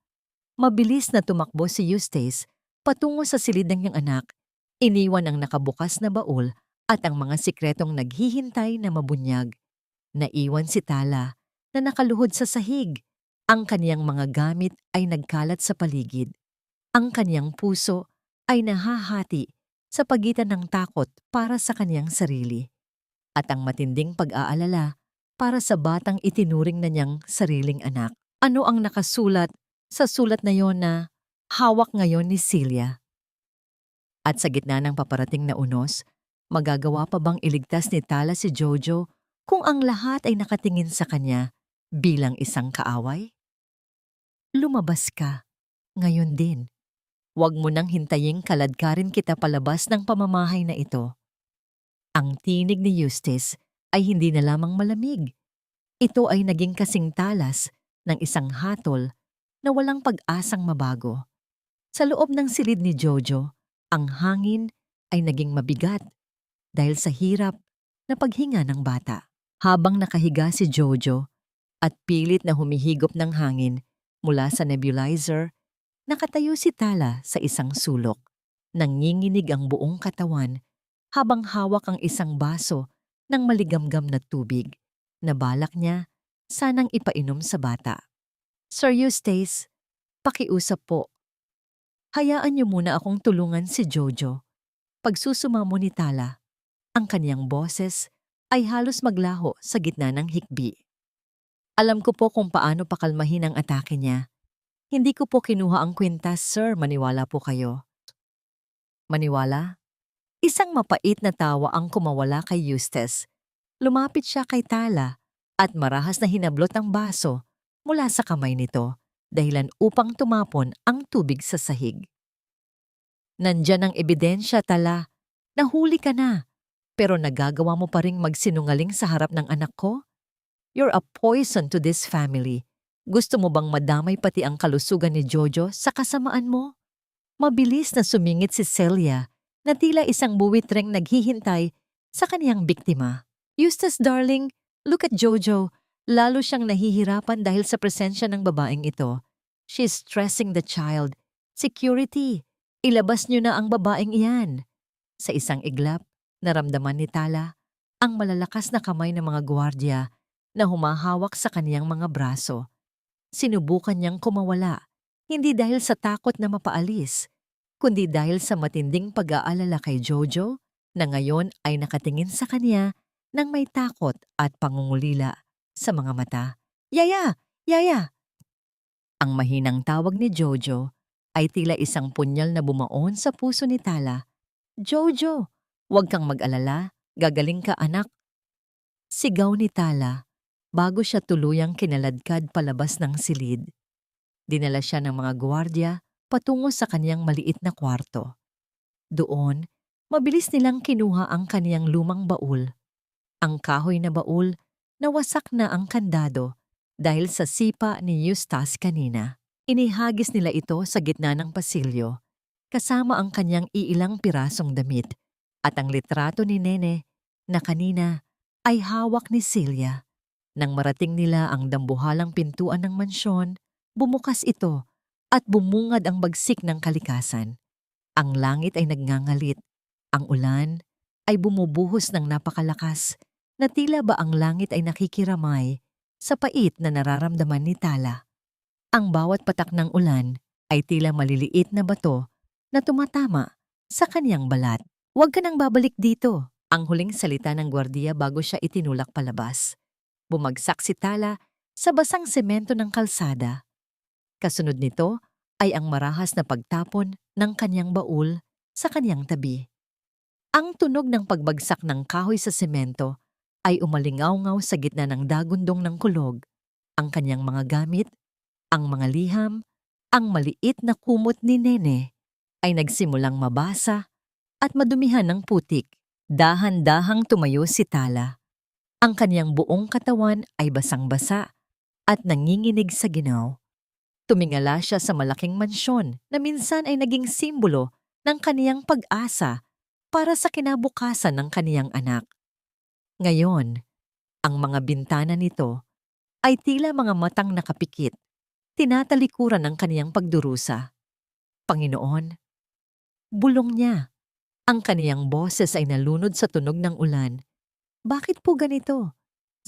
Mabilis na tumakbo si Eustace patungo sa silid ng niyang anak, iniwan ang nakabukas na baul at ang mga sikretong naghihintay na mabunyag. Naiwan si Tala na nakaluhod sa sahig. Ang kaniyang mga gamit ay nagkalat sa paligid. Ang kaniyang puso ay nahahati sa pagitan ng takot para sa kaniyang sarili at ang matinding pag-aalala para sa batang itinuring na niyang sariling anak. Ano ang nakasulat sa sulat na yon na hawak ngayon ni Celia? At sa gitna ng paparating na unos, magagawa pa bang iligtas ni Tala si Jojo kung ang lahat ay nakatingin sa kanya bilang isang kaaway? Lumabas ka, ngayon din. Huwag mo nang hintaying kaladkarin kita palabas ng pamamahay na ito. Ang tinig ni Eustace ay hindi na lamang malamig. Ito ay naging kasing talas ng isang hatol na walang pag-asang mabago. Sa loob ng silid ni Jojo, ang hangin ay naging mabigat dahil sa hirap na paghinga ng bata. Habang nakahiga si Jojo at pilit na humihigop ng hangin mula sa nebulizer, nakatayo si Tala sa isang sulok. Nanginginig ang buong katawan habang hawak ang isang baso ng maligamgam na tubig na balak niya sanang ipainom sa bata. Sir Eustace, pakiusap po. Hayaan niyo muna akong tulungan si Jojo. Pagsusumamo ni Tala, ang kaniyang boses ay halos maglaho sa gitna ng hikbi. Alam ko po kung paano pakalmahin ang atake niya. Hindi ko po kinuha ang kwintas, sir. Maniwala po kayo. Maniwala? Isang mapait na tawa ang kumawala kay Eustace. Lumapit siya kay Tala at marahas na hinablot ang baso mula sa kamay nito dahilan upang tumapon ang tubig sa sahig. Nandyan ang ebidensya, Tala. Nahuli ka na. Pero nagagawa mo pa ring magsinungaling sa harap ng anak ko? You're a poison to this family. Gusto mo bang madamay pati ang kalusugan ni Jojo sa kasamaan mo? Mabilis na sumingit si Celia na tila isang buwitreng naghihintay sa kaniyang biktima. Eustace darling, look at Jojo. Lalo siyang nahihirapan dahil sa presensya ng babaeng ito. She's stressing the child. Security, ilabas niyo na ang babaeng iyan. Sa isang iglap, naramdaman ni Tala ang malalakas na kamay ng mga gwardiya na humahawak sa kaniyang mga braso. Sinubukan niyang kumawala, hindi dahil sa takot na mapaalis, kundi dahil sa matinding pag-aalala kay Jojo na ngayon ay nakatingin sa kanya nang may takot at pangungulila sa mga mata. Yaya! Yaya! Ang mahinang tawag ni Jojo ay tila isang punyal na bumaon sa puso ni Tala. Jojo! Huwag kang mag-alala, gagaling ka anak. Sigaw ni Tala bago siya tuluyang kinaladkad palabas ng silid. Dinala siya ng mga gwardiya patungo sa kaniyang maliit na kwarto. Doon, mabilis nilang kinuha ang kaniyang lumang baul. Ang kahoy na baul, nawasak na ang kandado dahil sa sipa ni Eustace kanina. Inihagis nila ito sa gitna ng pasilyo, kasama ang kanyang iilang pirasong damit at ang litrato ni Nene na kanina ay hawak ni Celia. Nang marating nila ang dambuhalang pintuan ng mansyon, bumukas ito at bumungad ang bagsik ng kalikasan. Ang langit ay nagngangalit. Ang ulan ay bumubuhos ng napakalakas na tila ba ang langit ay nakikiramay sa pait na nararamdaman ni Tala. Ang bawat patak ng ulan ay tila maliliit na bato na tumatama sa kaniyang balat. Huwag ka nang babalik dito, ang huling salita ng gwardiya bago siya itinulak palabas. Bumagsak si Tala sa basang semento ng kalsada. Kasunod nito ay ang marahas na pagtapon ng kanyang baul sa kanyang tabi. Ang tunog ng pagbagsak ng kahoy sa semento ay umalingaw-ngaw sa gitna ng dagundong ng kulog. Ang kanyang mga gamit, ang mga liham, ang maliit na kumot ni Nene ay nagsimulang mabasa at madumihan ng putik. Dahan-dahang tumayo si Tala. Ang kanyang buong katawan ay basang-basa at nanginginig sa ginaw. Tumingala siya sa malaking mansyon na minsan ay naging simbolo ng kaniyang pag-asa para sa kinabukasan ng kaniyang anak. Ngayon, ang mga bintana nito ay tila mga matang nakapikit, tinatalikuran ng kaniyang pagdurusa. Panginoon, bulong niya. Ang kaniyang boses ay nalunod sa tunog ng ulan. Bakit po ganito?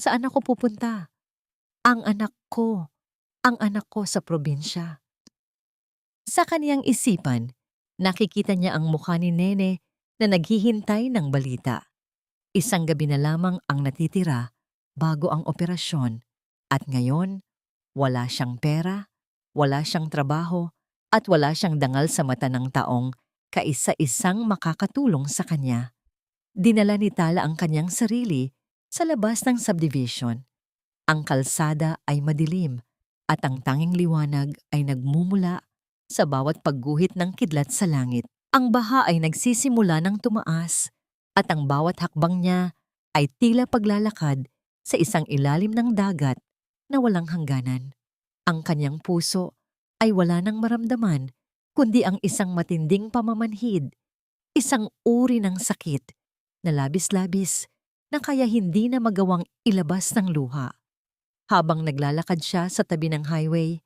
Saan ako pupunta? Ang anak ko. Ang anak ko sa probinsya. Sa kaniyang isipan, nakikita niya ang mukha ni Nene na naghihintay ng balita. Isang gabi na lamang ang natitira bago ang operasyon at ngayon wala siyang pera, wala siyang trabaho at wala siyang dangal sa mata ng taong kaisa-isang makakatulong sa kanya. Dinala ni Tala ang kanyang sarili sa labas ng subdivision. Ang kalsada ay madilim at ang tanging liwanag ay nagmumula sa bawat pagguhit ng kidlat sa langit. Ang baha ay nagsisimula ng tumaas at ang bawat hakbang niya ay tila paglalakad sa isang ilalim ng dagat na walang hangganan. Ang kanyang puso ay wala nang maramdaman kundi ang isang matinding pamamanhid, isang uri ng sakit na labis-labis na kaya hindi na magawang ilabas ng luha. Habang naglalakad siya sa tabi ng highway,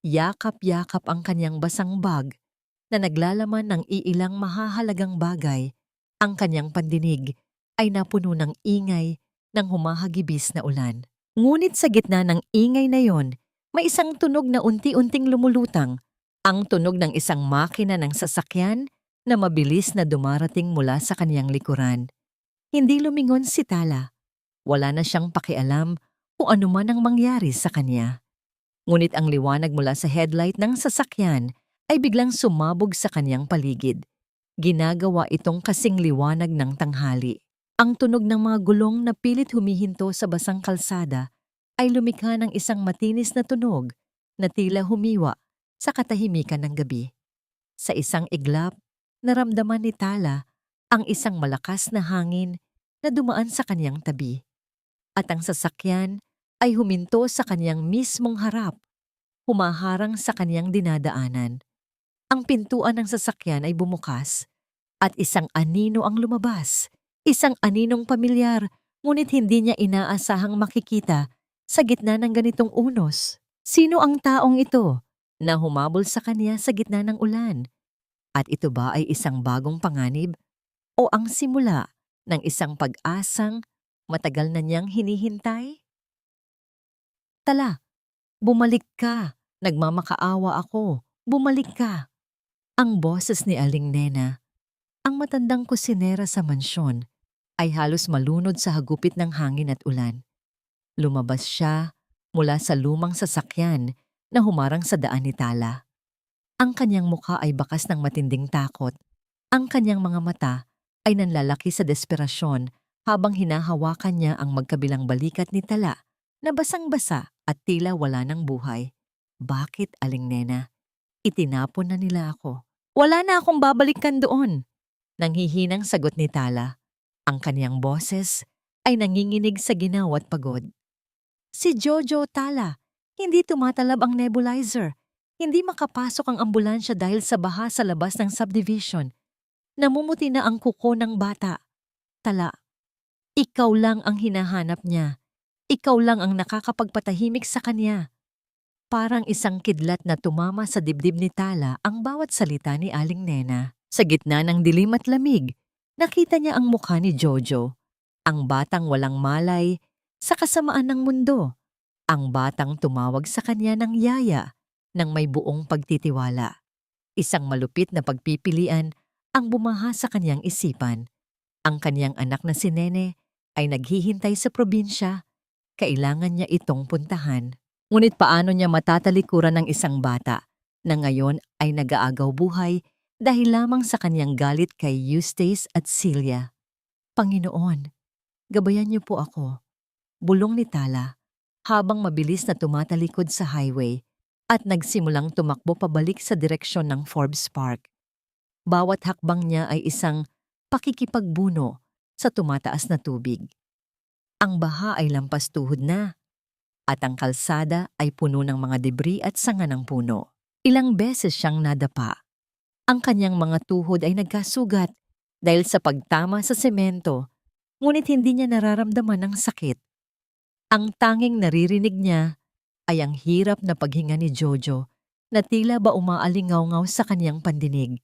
yakap-yakap ang kanyang basang bag na naglalaman ng iilang mahahalagang bagay. Ang kanyang pandinig ay napuno ng ingay ng humahagibis na ulan. Ngunit sa gitna ng ingay na yon, may isang tunog na unti-unting lumulutang, ang tunog ng isang makina ng sasakyan na mabilis na dumarating mula sa kaniyang likuran. Hindi lumingon si Tala. Wala na siyang pakialam kung ano man ang mangyari sa kanya. Ngunit ang liwanag mula sa headlight ng sasakyan ay biglang sumabog sa kaniyang paligid. Ginagawa itong kasing liwanag ng tanghali. Ang tunog ng mga gulong na pilit humihinto sa basang kalsada ay lumikha ng isang matinis na tunog na tila humiwa sa katahimikan ng gabi. Sa isang iglap, naramdaman ni Tala ang isang malakas na hangin na dumaan sa kaniyang tabi. At ang sasakyan ay huminto sa kaniyang mismong harap, humaharang sa kaniyang dinadaanan. Ang pintuan ng sasakyan ay bumukas at isang anino ang lumabas. Isang aninong pamilyar, ngunit hindi niya inaasahang makikita sa gitna ng ganitong unos. Sino ang taong ito na humabol sa kanya sa gitna ng ulan? At ito ba ay isang bagong panganib o ang simula ng isang pag-asang matagal na niyang hinihintay? Tala, bumalik ka. Nagmamakaawa ako. Bumalik ka. Ang boses ni Aling Nena, ang matandang kusinera sa mansyon, ay halos malunod sa hagupit ng hangin at ulan. Lumabas siya mula sa lumang sasakyan na humarang sa daan ni Tala. Ang kanyang mukha ay bakas ng matinding takot. Ang kanyang mga mata ay nanlalaki sa desperasyon habang hinahawakan niya ang magkabilang balikat ni Tala na basang-basa at tila wala ng buhay. Bakit, Aling Nena? Itinapon na nila ako. Wala na akong babalikan doon. Nanghihinang sagot ni Tala. Ang kaniyang boses ay nanginginig sa ginaw at pagod. Si Jojo, Tala, hindi tumatalab ang nebulizer. Hindi makapasok ang ambulansya dahil sa baha sa labas ng subdivision. Namumuti na ang kuko ng bata. Tala, ikaw lang ang hinahanap niya. Ikaw lang ang nakakapagpatahimik sa kanya. Parang isang kidlat na tumama sa dibdib ni Tala ang bawat salita ni Aling Nena. Sa gitna ng dilim at lamig, nakita niya ang mukha ni Jojo, ang batang walang malay sa kasamaan ng mundo, ang batang tumawag sa kanya ng yaya ng may buong pagtitiwala. Isang malupit na pagpipilian ang bumaha sa kanyang isipan. Ang kanyang anak na si Nene ay naghihintay sa probinsya. Kailangan niya itong puntahan. Ngunit paano niya matatalikuran ng isang bata na ngayon ay nag-aagaw buhay dahil lamang sa kanyang galit kay Eustace at Celia? Panginoon, gabayan niyo po ako. Bulong ni Tala habang mabilis na tumatalikod sa highway at nagsimulang tumakbo pabalik sa direksyon ng Forbes Park. Bawat hakbang niya ay isang pakikipagbuno sa tumataas na tubig. Ang baha ay lampas tuhod na at ang kalsada ay puno ng mga debris at sanga ng puno. Ilang beses siyang nadapa. Ang kanyang mga tuhod ay nagkasugat dahil sa pagtama sa semento, ngunit hindi niya nararamdaman ang sakit. Ang tanging naririnig niya ay ang hirap na paghinga ni Jojo na tila ba umaalingaw-ngaw sa kanyang pandinig.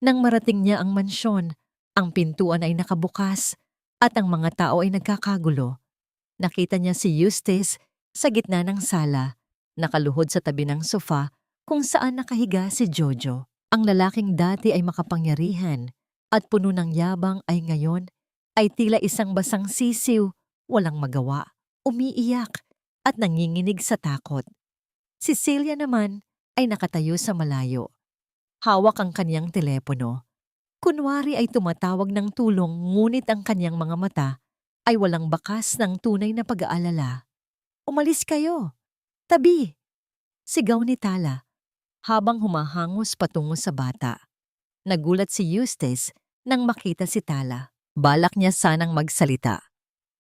Nang marating niya ang mansyon, Ang pintuan ay nakabukas at ang mga tao ay nagkakagulo. Nakita niya si Eustace sa gitna ng sala, nakaluhod sa tabi ng sofa kung saan nakahiga si Jojo. Ang lalaking dati ay makapangyarihan at puno ng yabang ay ngayon ay tila isang basang sisiw, walang magawa, umiiyak at nanginginig sa takot. Si Celia naman ay nakatayo sa malayo. Hawak ang kanyang telepono. Kunwari ay tumatawag ng tulong ngunit ang kanyang mga mata ay walang bakas ng tunay na pag-aalala. "Umalis kayo! Tabi!" Sigaw ni Tala habang humahangos patungo sa bata. Nagulat si Eustace nang makita si Tala. Balak niya sanang magsalita.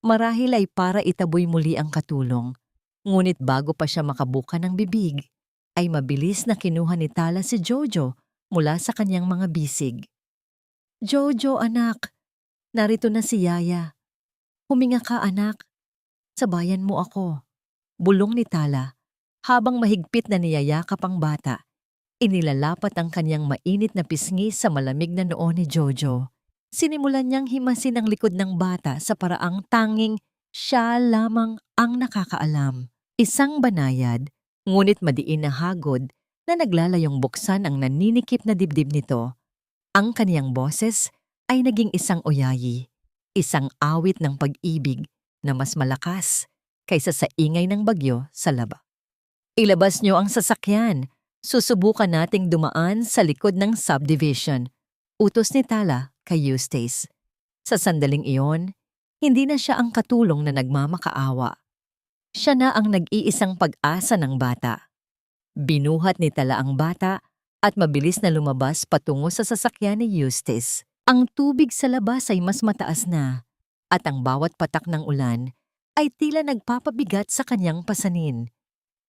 Marahil ay para itaboy muli ang katulong. Ngunit bago pa siya makabuka ng bibig, ay mabilis na kinuha ni Tala si Jojo mula sa kanyang mga bisig. "Jojo, anak, narito na si Yaya. Huminga ka, anak. Sabayan mo ako." Bulong ni Tala habang mahigpit na niyayakap ang bata. Inilalapat ang kanyang mainit na pisngi sa malamig na noo ni Jojo. Sinimulan niyang himasin ang likod ng bata sa paraang tanging siya lamang ang nakakaalam. Isang banayad, ngunit madiin na hagod na naglalayong buksan ang naninikip na dibdib nito. Ang kaniyang boses ay naging isang oyayi, isang awit ng pag-ibig na mas malakas kaysa sa ingay ng bagyo sa laba. "Ilabas niyo ang sasakyan. Susubukan nating dumaan sa likod ng subdivision," utos ni Tala kay Eustace. Sa sandaling iyon, hindi na siya ang katulong na nagmamakaawa. Siya na ang nag-iisang pag-asa ng bata. Binuhat ni Tala ang bata at mabilis na lumabas patungo sa sasakyan ni Eustace. Ang tubig sa labas ay mas mataas na at ang bawat patak ng ulan ay tila nagpapabigat sa kanyang pasanin.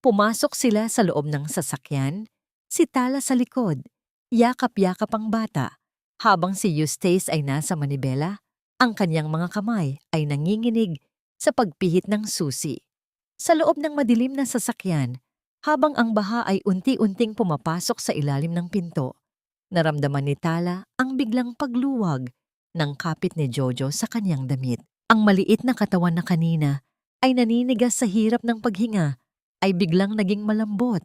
Pumasok sila sa loob ng sasakyan, si Tala sa likod, yakap-yakap ang bata, habang si Eustace ay nasa manibela, ang kanyang mga kamay ay nanginginig sa pagpihit ng susi. Sa loob ng madilim na sasakyan, habang ang baha ay unti-unting pumapasok sa ilalim ng pinto, naramdaman ni Tala ang biglang pagluwag ng kapit ni Jojo sa kanyang damit. Ang maliit na katawan na kanina ay naninigas sa hirap ng paghinga ay biglang naging malambot.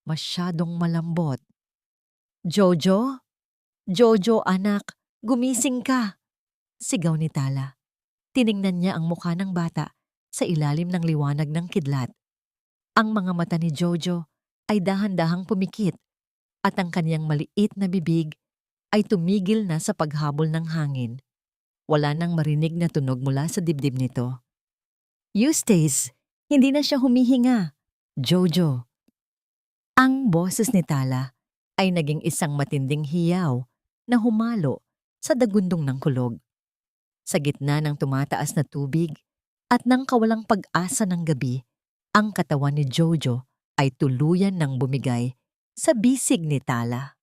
Masyadong malambot. "Jojo? Jojo, anak, gumising ka!" Sigaw ni Tala. Tiningnan niya ang mukha ng bata sa ilalim ng liwanag ng kidlat. Ang mga mata ni Jojo ay dahan-dahang pumikit at ang kanyang maliit na bibig ay tumigil na sa paghabol ng hangin. Wala nang marinig na tunog mula sa dibdib nito. "Eustace, hindi na siya humihinga. Jojo." Ang boses ni Tala ay naging isang matinding hiyaw na humalo sa dagundong ng kulog. Sa gitna ng tumataas na tubig at ng kawalang pag-asa ng gabi, ang katawan ni Jojo ay tuluyan ng bumigay sa bisig ni Tala.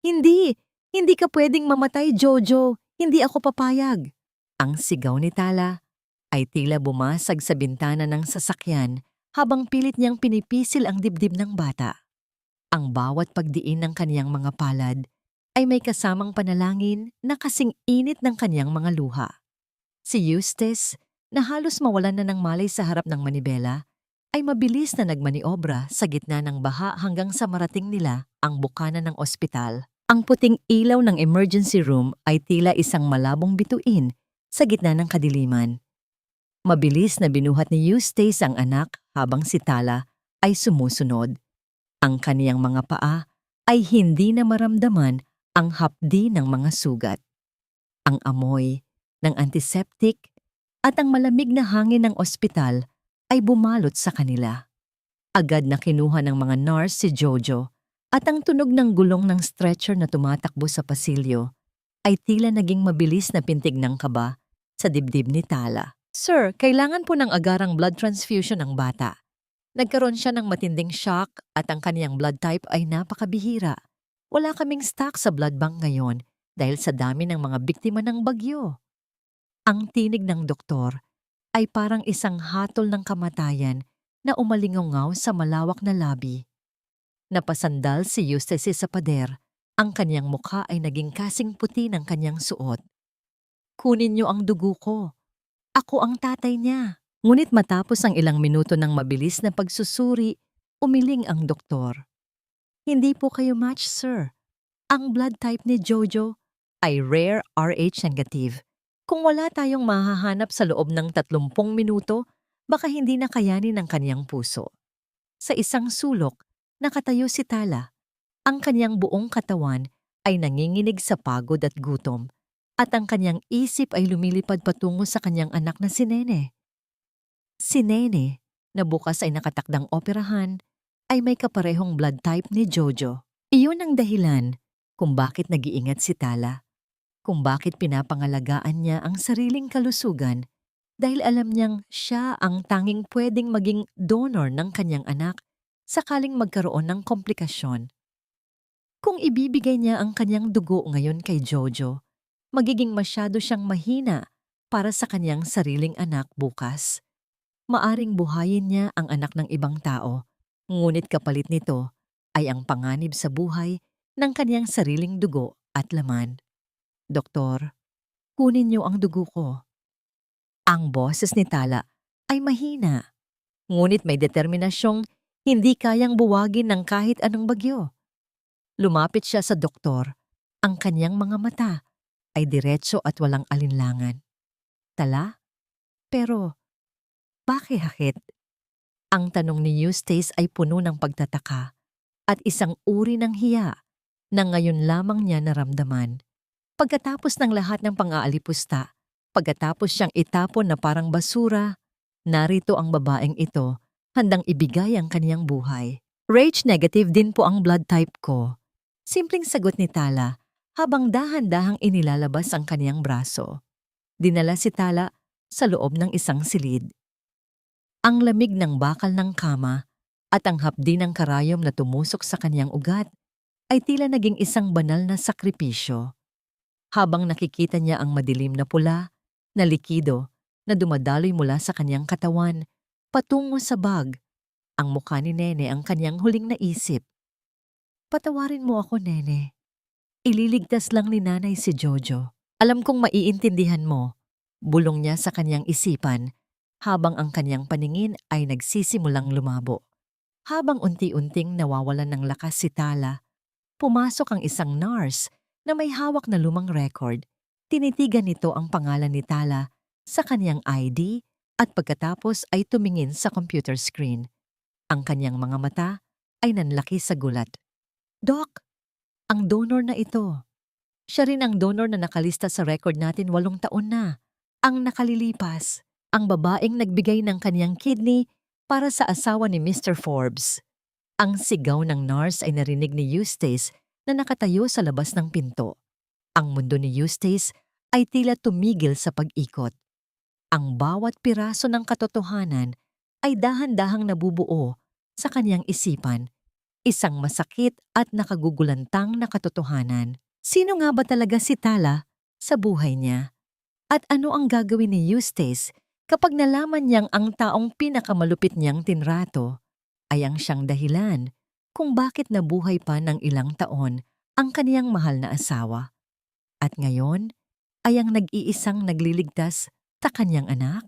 "Hindi! Hindi ka pwedeng mamatay, Jojo! Hindi ako papayag!" Ang sigaw ni Tala ay tila bumasag sa bintana ng sasakyan habang pilit niyang pinipisil ang dibdib ng bata. Ang bawat pagdiin ng kaniyang mga palad ay may kasamang panalangin na kasing init ng kaniyang mga luha. Si Eustace, na halos mawalan na ng malay sa harap ng manibela, ay mabilis na nagmaniobra sa gitna ng baha hanggang sa marating nila ang bukana ng ospital. Ang puting ilaw ng emergency room ay tila isang malabong bituin sa gitna ng kadiliman. Mabilis na binuhat ni Eustace ang anak habang si Tala ay sumusunod. Ang kaniyang mga paa ay hindi na maramdaman ang hapdi ng mga sugat. Ang amoy ng antiseptic at ang malamig na hangin ng ospital ay bumalot sa kanila. Agad na kinuha ng mga nurse si Jojo at ang tunog ng gulong ng stretcher na tumatakbo sa pasilyo ay tila naging mabilis na pintig ng kaba sa dibdib ni Tala. "Sir, kailangan po ng agarang blood transfusion ng bata. Nagkaroon siya ng matinding shock at ang kaniyang blood type ay napakabihira. Wala kaming stock sa blood bank ngayon dahil sa dami ng mga biktima ng bagyo." Ang tinig ng doktor ay parang isang hatol ng kamatayan na umalingaw sa malawak na labi. Napasandal si Eustace sa pader Ang kanyang mukha ay naging kasing puti ng kanyang suot. Kunin niyo ang dugo ko. Ako ang tatay niya. Ngunit matapos ang ilang minuto ng mabilis na pagsusuri, umiling ang doktor. Hindi po kayo match, sir. Ang blood type ni Jojo ay rare RH negative. Kung wala tayong mahahanap sa loob ng 30 minuto, baka hindi na kayanin ng kanyang puso. Sa isang sulok, nakatayo si Tala. Ang kanyang buong katawan ay nanginginig sa pagod at gutom, at ang kanyang isip ay lumilipad patungo sa kanyang anak na si Nene. Si Nene, na bukas ay nakatakdang operahan, ay may kaparehong blood type ni Jojo. Iyon ang dahilan kung bakit nag-iingat si Tala, kung bakit pinapangalagaan niya ang sariling kalusugan dahil alam niyang siya ang tanging pwedeng maging donor ng kanyang anak sakaling magkaroon ng komplikasyon. Kung ibibigay niya ang kanyang dugo ngayon kay Jojo, magiging masyado siyang mahina para sa kanyang sariling anak bukas. Maaring buhayin niya ang anak ng ibang tao, ngunit kapalit nito ay ang panganib sa buhay ng kanyang sariling dugo at laman. Doktor, kunin niyo ang dugo ko. Ang boses ni Tala ay mahina, ngunit may determinasyong hindi kayang buwagin ng kahit anong bagyo. Lumapit siya sa doktor. Ang kanyang mga mata ay diretso at walang alinlangan. Tala? Pero, bakit? Ang tanong ni Eustace ay puno ng pagtataka at isang uri ng hiya na ngayon lamang niya naramdaman. Pagkatapos ng lahat ng pang-aalipusta, pagkatapos siyang itapon na parang basura, narito ang babaeng ito, handang ibigay ang kaniyang buhay. Rage negative din po ang blood type ko. Simpleng sagot ni Tala habang dahan-dahang inilalabas ang kaniyang braso. Dinala si Tala sa loob ng isang silid. Ang lamig ng bakal ng kama at ang hapdi ng karayom na tumusok sa kaniyang ugat ay tila naging isang banal na sakripisyo. Habang nakikita niya ang madilim na pula, na likido, na dumadaloy mula sa kaniyang katawan, patungo sa bag, ang mukha ni Nene ang kaniyang huling naisip. Patawarin mo ako, Nene. Ililigtas lang ni Nanay si Jojo. Alam kong maiintindihan mo, bulong niya sa kaniyang isipan, habang ang kaniyang paningin ay nagsisimulang lumabo. Habang unti-unting nawawalan ng lakas si Tala, pumasok ang isang nurse na may hawak na lumang record. Tinitigan nito ang pangalan ni Tala sa kaniyang ID at pagkatapos ay tumingin sa computer screen. Ang kaniyang mga mata ay nanlaki sa gulat. Doc, ang donor na ito. Siya rin ang donor na nakalista sa record natin 8 taon na. Ang nakalilipas, ang babaeng nagbigay ng kaniyang kidney para sa asawa ni Mr. Forbes. Ang sigaw ng nurse ay narinig ni Eustace na nakatayo sa labas ng pinto. Ang mundo ni Eustace ay tila tumigil sa pag-ikot. Ang bawat piraso ng katotohanan ay dahan-dahang nabubuo sa kaniyang isipan. Isang masakit at nakagugulantang na katotohanan. Sino nga ba talaga si Tala sa buhay niya? At ano ang gagawin ni Eustace kapag nalaman niyang ang taong pinakamalupit niyang tinrato ay ang siyang dahilan kung bakit nabuhay pa ng ilang taon ang kaniyang mahal na asawa? At ngayon ay ang nag-iisang nagliligtas sa kaniyang anak?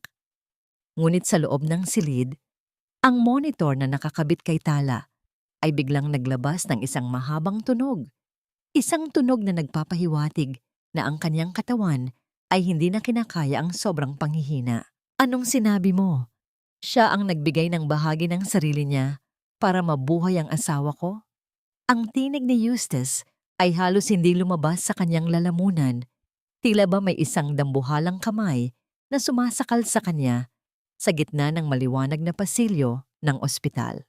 Ngunit sa loob ng silid, ang monitor na nakakabit kay Tala ay biglang naglabas ng isang mahabang tunog. Isang tunog na nagpapahiwatig na ang kanyang katawan ay hindi na kinakaya ang sobrang panghihina. Anong sinabi mo? Siya ang nagbigay ng bahagi ng sarili niya para mabuhay ang asawa ko? Ang tinig ni Eustace ay halos hindi lumabas sa kanyang lalamunan. Tila ba may isang dambuhalang kamay na sumasakal sa kanya sa gitna ng maliwanag na pasilyo ng ospital.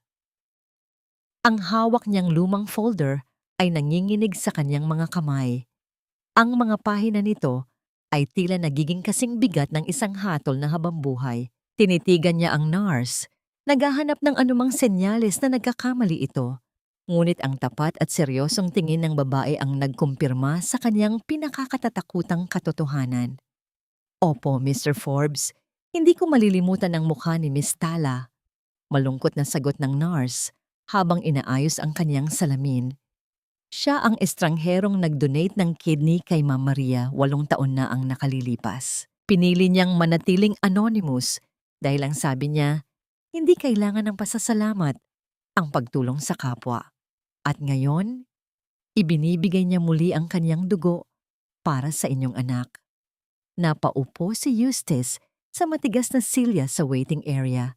Ang hawak niyang lumang folder ay nanginginig sa kanyang mga kamay. Ang mga pahina nito ay tila nagiging kasing bigat ng isang hatol na habambuhay. Tinitigan niya ang nurse, naghahanap ng anumang senyales na nagkakamali ito. Ngunit ang tapat at seryosong tingin ng babae ang nagkumpirma sa kanyang pinakakatatakutang katotohanan. Opo, Mr. Forbes, hindi ko malilimutan ang mukha ni Miss Tala. Malungkot na sagot ng nurse habang inaayos ang kanyang salamin. Siya ang estrangherong nag-donate ng kidney kay Ma'am Maria 8 taon na ang nakalilipas. Pinili niyang manatiling anonymous dahil ang sabi niya, hindi kailangan ng pasasalamat ang pagtulong sa kapwa. At ngayon, ibinibigay niya muli ang kanyang dugo para sa inyong anak. Napaupo si Eustace sa matigas na silya sa waiting area.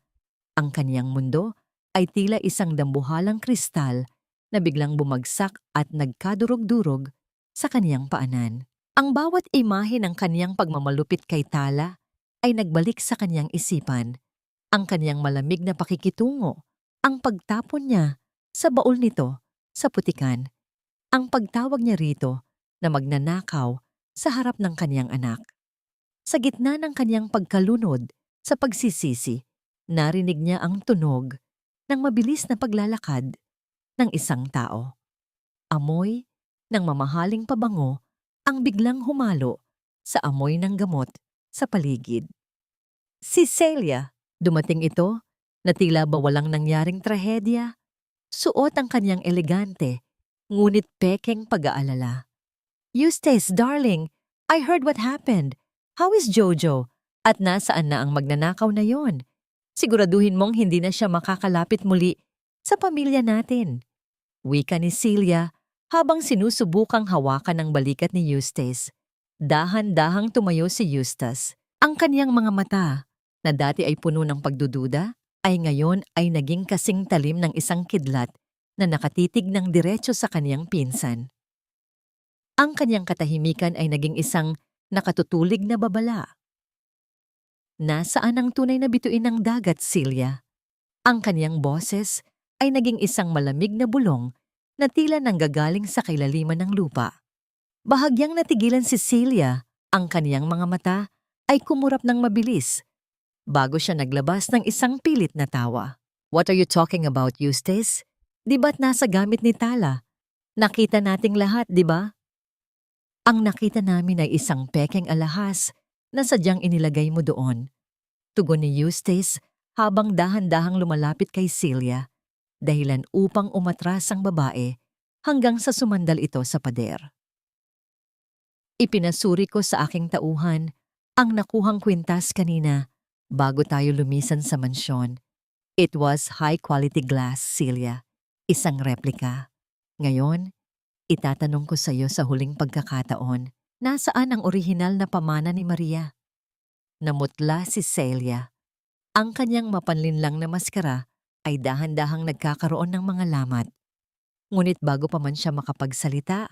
Ang kanyang mundo ay tila isang dambuhalang kristal na biglang bumagsak at nagkadurog-durog sa kaniyang paanan. Ang bawat imahe ng kaniyang pagmamalupit kay Tala ay nagbalik sa kaniyang isipan. Ang kaniyang malamig na pakikitungo, ang pagtapon niya sa baul nito sa putikan, ang pagtawag niya rito na magnanakaw sa harap ng kaniyang anak. Sa gitna ng kaniyang pagkalunod sa pagsisisi, narinig niya ang tunog ng mabilis na paglalakad ng isang tao. Amoy ng mamahaling pabango ang biglang humalo sa amoy ng gamot sa paligid. Si Celia, dumating ito na tila ba walang nangyaring trahedya. Suot ang kanyang elegante, ngunit pekeng pag-aalala. Eustace, darling, I heard what happened. How is Jojo? At nasaan na ang magnanakaw na yon? Siguraduhin mong hindi na siya makakalapit muli sa pamilya natin. Wika ni Celia habang sinusubukang hawakan ang balikat ni Eustace. Dahan-dahang tumayo si Eustace. Ang kaniyang mga mata, na dati ay puno ng pagdududa, ay ngayon ay naging kasing talim ng isang kidlat na nakatitig ng diretso sa kaniyang pinsan. Ang kaniyang katahimikan ay naging isang nakatutulig na babala. Nasaan ang tunay na bituin ng dagat, Celia? Ang kaniyang boses ay naging isang malamig na bulong na tila nanggagaling sa kailaliman ng lupa. Bahagyang natigilan si Celia, ang kaniyang mga mata ay kumurap ng mabilis bago siya naglabas ng isang pilit na tawa. What are you talking about, Eustace? Di ba't nasa gamit ni Tala? Nakita nating lahat, di ba? Ang nakita namin ay isang pekeng alahas na sadyang inilagay mo doon. Tugon ni Eustace habang dahan-dahang lumalapit kay Celia, dahilan upang umatras ang babae hanggang sa sumandal ito sa pader. Ipinasuri ko sa aking tauhan ang nakuhang kwintas kanina bago tayo lumisan sa mansyon. It was high-quality glass, Celia. Isang replika. Ngayon, itatanong ko sa iyo sa huling pagkakataon, nasaan ang orihinal na pamana ni Maria? Namutla si Celia. Ang kanyang mapanlinlang na maskara ay dahan-dahang nagkakaroon ng mga lamat. Ngunit bago pa man siya makapagsalita,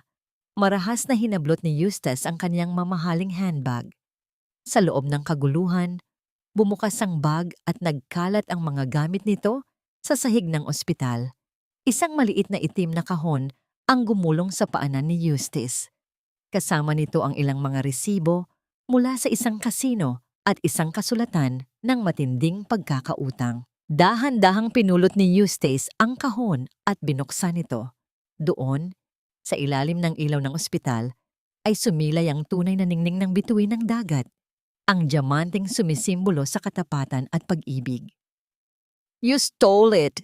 marahas na hinablot ni Eustace ang kanyang mamahaling handbag. Sa loob ng kaguluhan, bumukas ang bag at nagkalat ang mga gamit nito sa sahig ng ospital. Isang maliit na itim na kahon ang gumulong sa paanan ni Eustace. Kasama nito ang ilang mga resibo mula sa isang kasino at isang kasulatan ng matinding pagkakautang. Dahan-dahang pinulot ni Eustace ang kahon at binuksan ito. Doon, sa ilalim ng ilaw ng ospital, ay sumilay ang tunay na ningning ng bituin ng dagat, ang diamanteng sumisimbolo sa katapatan at pag-ibig. You stole it!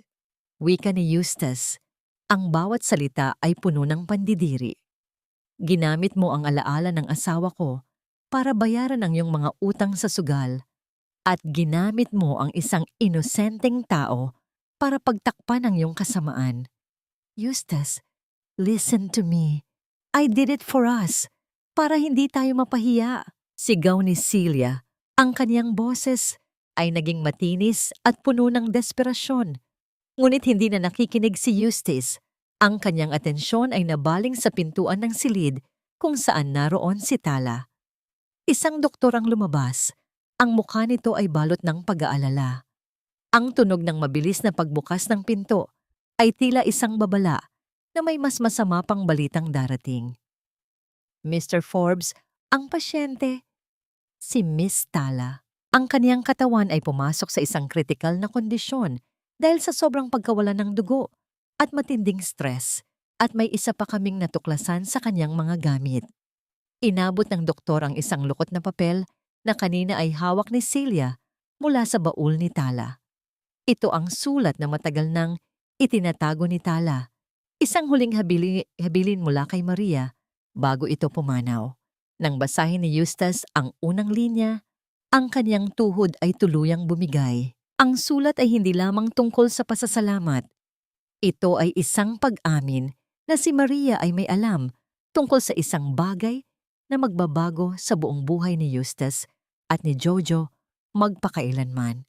Wika ni Eustace. Ang bawat salita ay puno ng pandidiri. Ginamit mo ang alaala ng asawa ko para bayaran ang iyong mga utang sa sugal at ginamit mo ang isang inosenteng tao para pagtakpan ang iyong kasamaan. Eustace, listen to me. I did it for us, para hindi tayo mapahiya. Sigaw ni Celia. Ang kaniyang boses ay naging matinis at puno ng desperasyon. Ngunit hindi na nakikinig si Eustace. Ang kanyang atensyon ay nabaling sa pintuan ng silid kung saan naroon si Tala. Isang doktor ang lumabas. Ang mukha nito ay balot ng pag-aalala. Ang tunog ng mabilis na pagbukas ng pinto ay tila isang babala na may mas masama pang balitang darating. Mr. Forbes, ang pasyente, si Miss Tala. Ang kaniyang katawan ay pumasok sa isang kritikal na kondisyon dahil sa sobrang pagkawalan ng dugo at matinding stress, at may isa pa kaming natuklasan sa kanyang mga gamit. Inabot ng doktor ang isang lukot na papel na kanina ay hawak ni Celia mula sa baul ni Tala. Ito ang sulat na matagal nang itinatago ni Tala. Isang huling habilin mula kay Maria bago ito pumanaw. Nang basahin ni Eustace ang unang linya, ang kanyang tuhod ay tuluyang bumigay. Ang sulat ay hindi lamang tungkol sa pasasalamat. Ito ay isang pag-amin na si Maria ay may alam tungkol sa isang bagay na magbabago sa buong buhay ni Eustace at ni Jojo magpakailanman.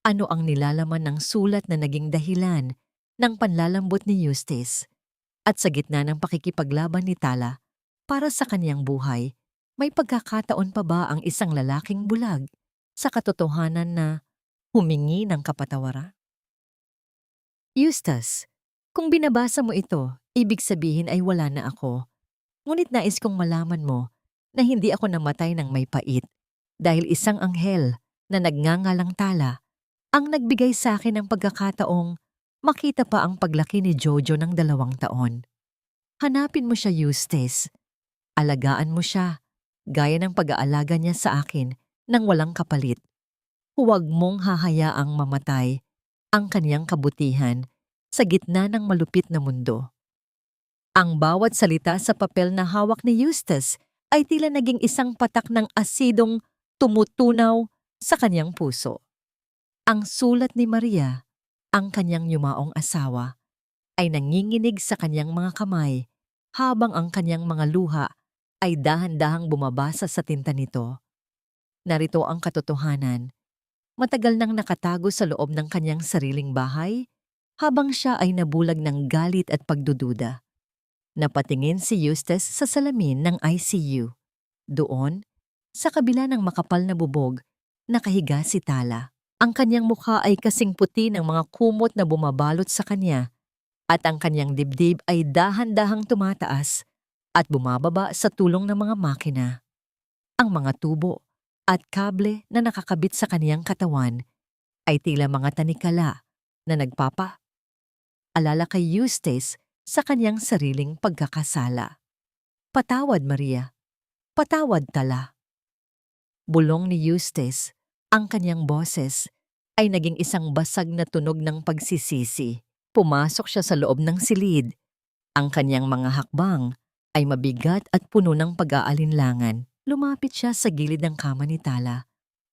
Ano ang nilalaman ng sulat na naging dahilan ng panlalambot ni Eustace? At sa gitna ng pakikipaglaban ni Tala para sa kanyang buhay, may pagkakataon pa ba ang isang lalaking bulag sa katotohanan na humingi ng kapatawaran? Eustace, kung binabasa mo ito, ibig sabihin ay wala na ako. Ngunit nais kong malaman mo na hindi ako namatay ng may pait dahil isang anghel na nagngangalang Tala ang nagbigay sa akin ng pagkakataong makita pa ang paglaki ni Jojo ng 2 taon. Hanapin mo siya, Eustace. Alagaan mo siya, gaya ng pag-aalaga niya sa akin nang walang kapalit. Huwag mong hahayaang mamatay ang kaniyang kabutihan sa gitna ng malupit na mundo. Ang bawat salita sa papel na hawak ni Eustace ay tila naging isang patak ng asidong tumutunaw sa kaniyang puso. Ang sulat ni Maria, ang kaniyang yumaong asawa, ay nanginginig sa kaniyang mga kamay habang ang kaniyang mga luha ay dahan-dahang bumabasa sa tinta nito. Narito ang katotohanan. Matagal nang nakatago sa loob ng kaniyang sariling bahay habang siya ay nabulag ng galit at pagdududa. Napatingin si Eustace sa salamin ng ICU. Doon, sa kabila ng makapal na bubog, nakahiga si Tala. Ang kanyang mukha ay kasing puti ng mga kumot na bumabalot sa kanya at ang kanyang dibdib ay dahan-dahang tumataas at bumababa sa tulong ng mga makina. Ang mga tubo at kable na nakakabit sa kaniyang katawan ay tila mga tanikala na nagpapa-alala kay Eustace sa kaniyang sariling pagkakasala. Patawad, Maria. Patawad, Tala. Bulong ni Eustace, ang kaniyang boses ay naging isang basag na tunog ng pagsisisi. Pumasok siya sa loob ng silid. Ang kaniyang mga hakbang ay mabigat at puno ng pag-aalinlangan. Lumapit siya sa gilid ng kama ni Tala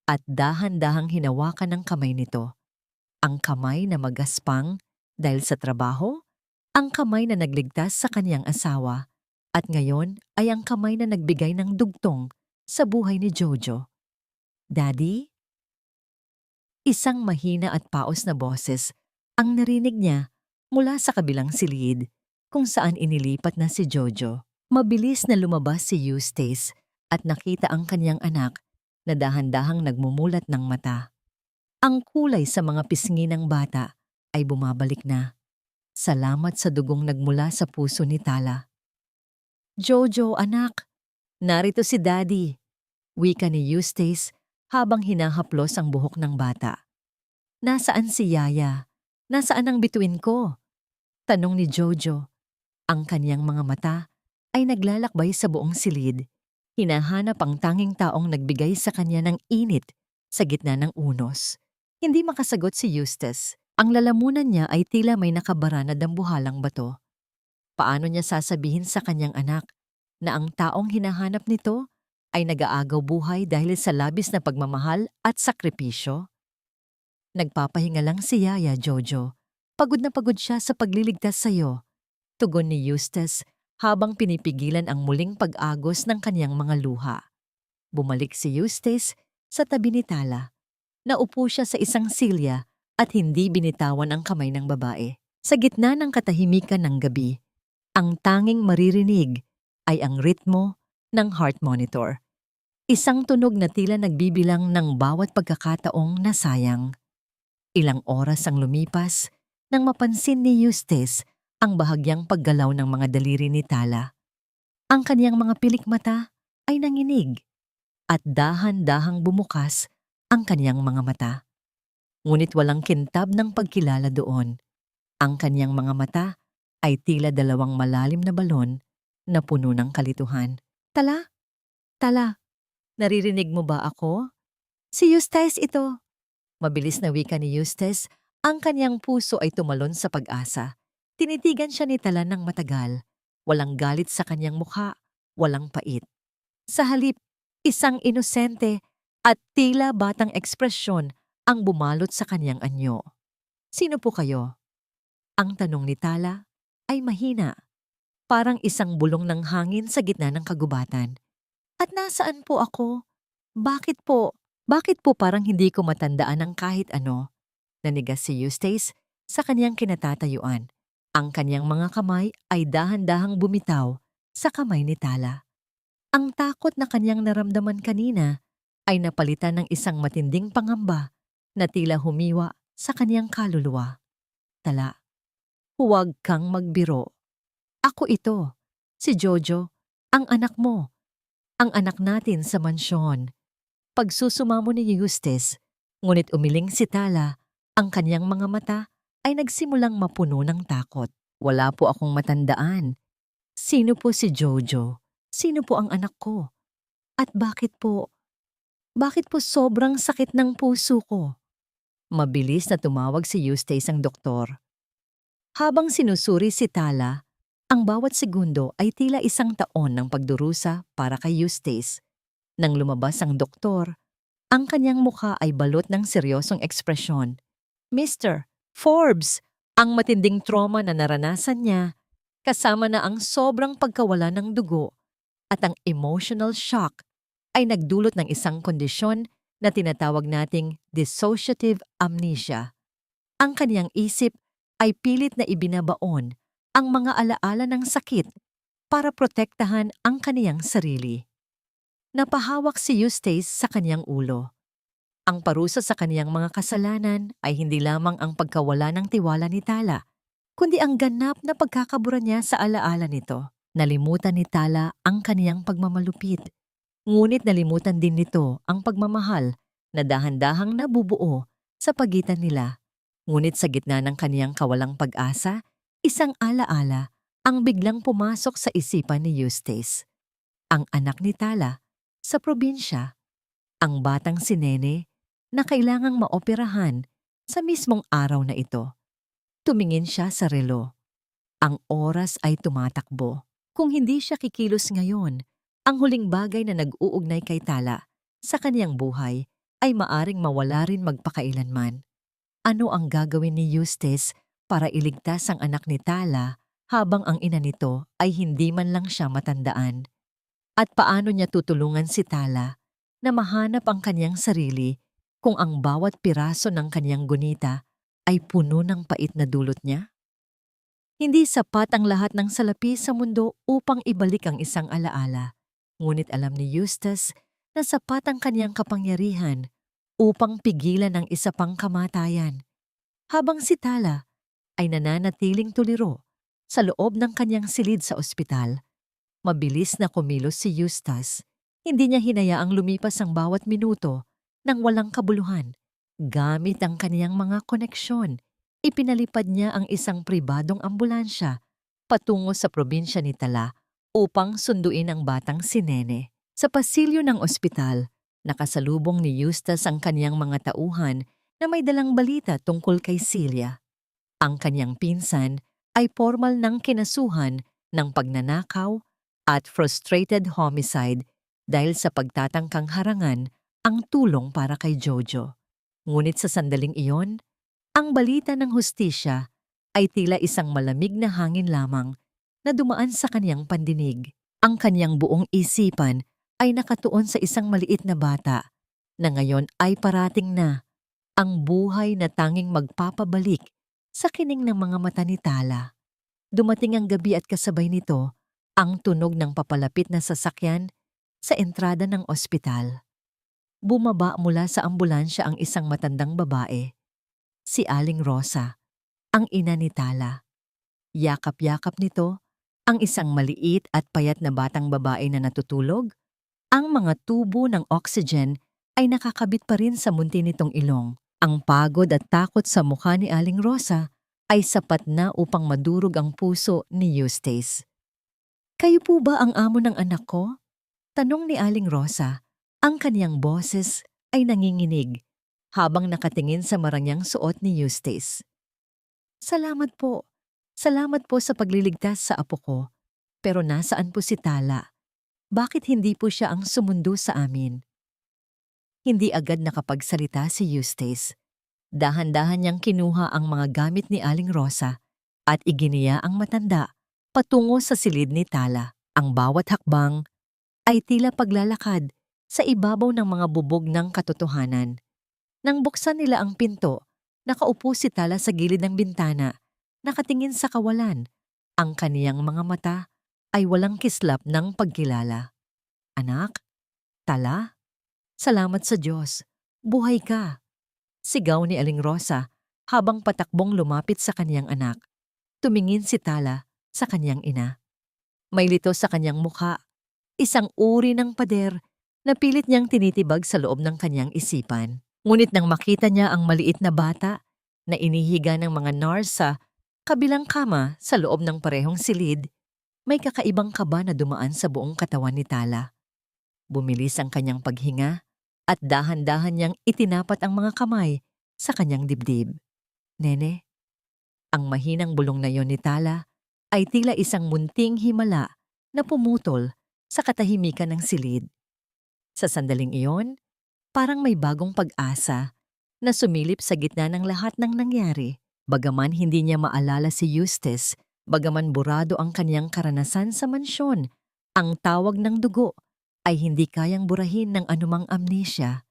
at dahan-dahang hinawakan ng kamay nito. Ang kamay na magaspang dahil sa trabaho, ang kamay na nagligtas sa kaniyang asawa, at ngayon ay ang kamay na nagbigay ng dugtong sa buhay ni Jojo. Daddy? Isang mahina at paos na boses ang narinig niya mula sa kabilang silid kung saan inilipat na si Jojo. Mabilis na lumabas si Eustace at nakita ang kaniyang anak na dahan-dahang nagmumulat ng mata. Ang kulay sa mga pisngi ng bata ay bumabalik na. Salamat sa dugong nagmula sa puso ni Tala. Jojo, anak, narito si Daddy, wika ni Eustace habang hinahaplos ang buhok ng bata. Nasaan si Yaya? Nasaan ang bituin ko? Tanong ni Jojo. Ang kaniyang mga mata ay naglalakbay sa buong silid. Hinahanap ang tanging taong nagbigay sa kanya ng init sa gitna ng unos. Hindi makasagot si Eustace. Ang lalamunan niya ay tila may nakabara na dambuhalang bato. Paano niya sasabihin sa kanyang anak na ang taong hinahanap nito ay nag-aagaw buhay dahil sa labis na pagmamahal at sakripisyo? Nagpapahinga lang si Yaya, Jojo. Pagod na pagod siya sa pagliligtas sa iyo. Tugon ni Eustace habang pinipigilan ang muling pag-agos ng kanyang mga luha. Bumalik si Eustace sa tabi ni Tala. Naupo siya sa isang silya at hindi binitawan ang kamay ng babae. Sa gitna ng katahimikan ng gabi, ang tanging maririnig ay ang ritmo ng heart monitor. Isang tunog na tila nagbibilang ng bawat pagkakataong nasayang. Ilang oras ang lumipas nang mapansin ni Eustace ang bahagyang paggalaw ng mga daliri ni Tala. Ang kaniyang mga pilik mata ay nanginig at dahan-dahang bumukas ang kaniyang mga mata. Ngunit walang kintab ng pagkilala doon. Ang kaniyang mga mata ay tila 2 malalim na balon na puno ng kalituhan. Tala? Tala, naririnig mo ba ako? Si Eustace ito. Mabilis na wika ni Eustace, ang kaniyang puso ay tumalon sa pag-asa. Tinitigan siya ni Tala ng matagal. Walang galit sa kanyang mukha, walang pait. Sa halip, isang inosente at tila batang ekspresyon ang bumalot sa kanyang anyo. Sino po kayo? Ang tanong ni Tala ay mahina, parang isang bulong ng hangin sa gitna ng kagubatan. At nasaan po ako? Bakit po? Bakit po parang hindi ko matandaan ng kahit ano? Nanigas si Eustace sa kanyang kinatatayuan. Ang kanyang mga kamay ay dahan-dahang bumitaw sa kamay ni Tala. Ang takot na kanyang naramdaman kanina ay napalitan ng isang matinding pangamba na tila humiwa sa kanyang kaluluwa. Tala, huwag kang magbiro. Ako ito, si Jojo, ang anak mo, ang anak natin sa mansyon. Pagsusumamo ni Eustace, ngunit umiling si Tala, ang kanyang mga mata ay nagsimulang mapuno ng takot. Wala po akong matandaan. Sino po si Jojo? Sino po ang anak ko? At bakit po? Bakit po sobrang sakit ng puso ko? Mabilis na tumawag si Eustace ang doktor. Habang sinusuri si Tala, ang bawat segundo ay tila isang taon ng pagdurusa para kay Eustace. Nang lumabas ang doktor, ang kanyang mukha ay balot ng seryosong ekspresyon. Mr. Forbes, ang matinding trauma na naranasan niya, kasama na ang sobrang pagkawala ng dugo at ang emotional shock ay nagdulot ng isang kondisyon na tinatawag nating dissociative amnesia. Ang kanyang isip ay pilit na ibinabaon ang mga alaala ng sakit para protektahan ang kaniyang sarili. Napahawak si Eustace sa kanyang ulo. Ang parusa sa kaniyang mga kasalanan ay hindi lamang ang pagkawala ng tiwala ni Tala, kundi ang ganap na pagkakabura niya sa alaala nito. Nalimutan ni Tala ang kaniyang pagmamalupit. Ngunit nalimutan din nito ang pagmamahal na dahan-dahang nabubuo sa pagitan nila. Ngunit sa gitna ng kaniyang kawalang pag-asa, isang alaala ang biglang pumasok sa isipan ni Eustace. Ang anak ni Tala sa probinsya, ang batang si Nene na kailangang maoperahan sa mismong araw na ito. Tumingin siya sa relo. Ang oras ay tumatakbo. Kung hindi siya kikilos ngayon, ang huling bagay na nag-uugnay kay Tala sa kaniyang buhay ay maaring mawala rin magpakailanman. Ano ang gagawin ni Eustace para iligtas ang anak ni Tala habang ang ina nito ay hindi man lang siya matandaan? At paano niya tutulungan si Tala na mahanap ang kaniyang sarili kung ang bawat piraso ng kaniyang gunita ay puno ng pait na dulot niya? Hindi sapat ang lahat ng salapi sa mundo upang ibalik ang isang alaala. Ngunit alam ni Eustace na sapat ang kaniyang kapangyarihan upang pigilan ang isa pang kamatayan. Habang si Tala ay nananatiling tuliro sa loob ng kaniyang silid sa ospital, mabilis na kumilos si Eustace. Hindi niya hinayaang lumipas ang bawat minuto nang walang kabuluhan. Gamit ang kaniyang mga koneksyon, ipinalipad niya ang isang pribadong ambulansya patungo sa probinsya ni Tala upang sunduin ang batang si Nene. Sa pasilyo ng ospital, nakasalubong ni Eustace ang kaniyang mga tauhan na may dalang balita tungkol kay Celia. Ang kaniyang pinsan ay formal ng kinasuhan ng pagnanakaw at frustrated homicide dahil sa pagtatangkang harangan ang tulong para kay Jojo. Ngunit sa sandaling iyon, ang balita ng hustisya ay tila isang malamig na hangin lamang na dumaan sa kaniyang pandinig. Ang kaniyang buong isipan ay nakatuon sa isang maliit na bata na ngayon ay parating na ang buhay na tanging magpapabalik sa kining ng mga mata ni Tala. Dumating ang gabi at kasabay nito ang tunog ng papalapit na sasakyan sa entrada ng ospital. Bumaba mula sa ambulansya ang isang matandang babae, si Aling Rosa, ang ina ni Tala. Yakap-yakap nito ang isang maliit at payat na batang babae na natutulog. Ang mga tubo ng oxygen ay nakakabit pa rin sa munti nitong ilong. Ang pagod at takot sa mukha ni Aling Rosa ay sapat na upang madurog ang puso ni Eustace. "Kayo po ba ang amo ng anak ko?" Tanong ni Aling Rosa. Ang kaniyang boses ay nanginginig habang nakatingin sa maranyang suot ni Eustace. "Salamat po. Salamat po sa pagliligtas sa apo ko. Pero nasaan po si Tala? Bakit hindi po siya ang sumundo sa amin? Hindi agad nakapagsalita si Eustace. Dahan-dahan niyang kinuha ang mga gamit ni Aling Rosa at iginiya ang matanda patungo sa silid ni Tala. Ang bawat hakbang ay tila paglalakad sa ibabaw ng mga bubog ng katotohanan. Nang buksan nila ang pinto, nakaupo si Tala sa gilid ng bintana, nakatingin sa kawalan. Ang kaniyang mga mata ay walang kislap ng pagkilala. Anak? Tala? Salamat sa Diyos. Buhay ka. Sigaw ni Aling Rosa habang patakbong lumapit sa kaniyang anak. Tumingin si Tala sa kaniyang ina. May lito sa kaniyang mukha, isang uri ng pader na pilit niyang tinitibag sa loob ng kaniyang isipan. Ngunit nang makita niya ang maliit na bata na inihiga ng mga nurse sa kabilang kama sa loob ng parehong silid, may kakaibang kaba na dumaan sa buong katawan ni Tala. Bumilis ang kanyang paghinga at dahan-dahan niyang itinapat ang mga kamay sa kanyang dibdib. Nene, ang mahinang bulong na yon ni Tala ay tila isang munting himala na pumutol sa katahimikan ng silid. Sa sandaling iyon, parang may bagong pag-asa na sumilip sa gitna ng lahat ng nangyari. Bagaman hindi niya maalala si Eustace, bagaman burado ang kaniyang karanasan sa mansyon, ang tawag ng dugo ay hindi kayang burahin ng anumang amnesia.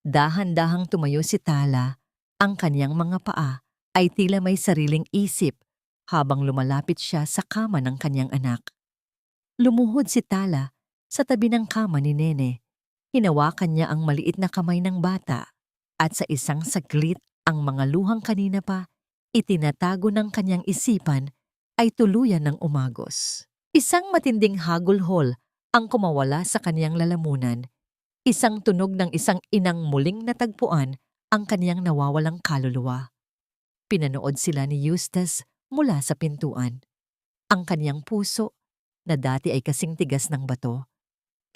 Dahan-dahang tumayo si Tala, ang kaniyang mga paa ay tila may sariling isip habang lumalapit siya sa kama ng kaniyang anak. Lumuhod si Tala sa tabi ng kama ni Nene. Hinawakan niya ang maliit na kamay ng bata at sa isang saglit ang mga luhang kanina pa itinatago ng kaniyang isipan ay tuluyan ng umagos. Isang matinding hagulhol ang kumawala sa kaniyang lalamunan. Isang tunog ng isang inang muling natagpuan ang kaniyang nawawalang kaluluwa. Pinanood sila ni Eustace mula sa pintuan. Ang kaniyang puso, na dati ay kasing tigas ng bato,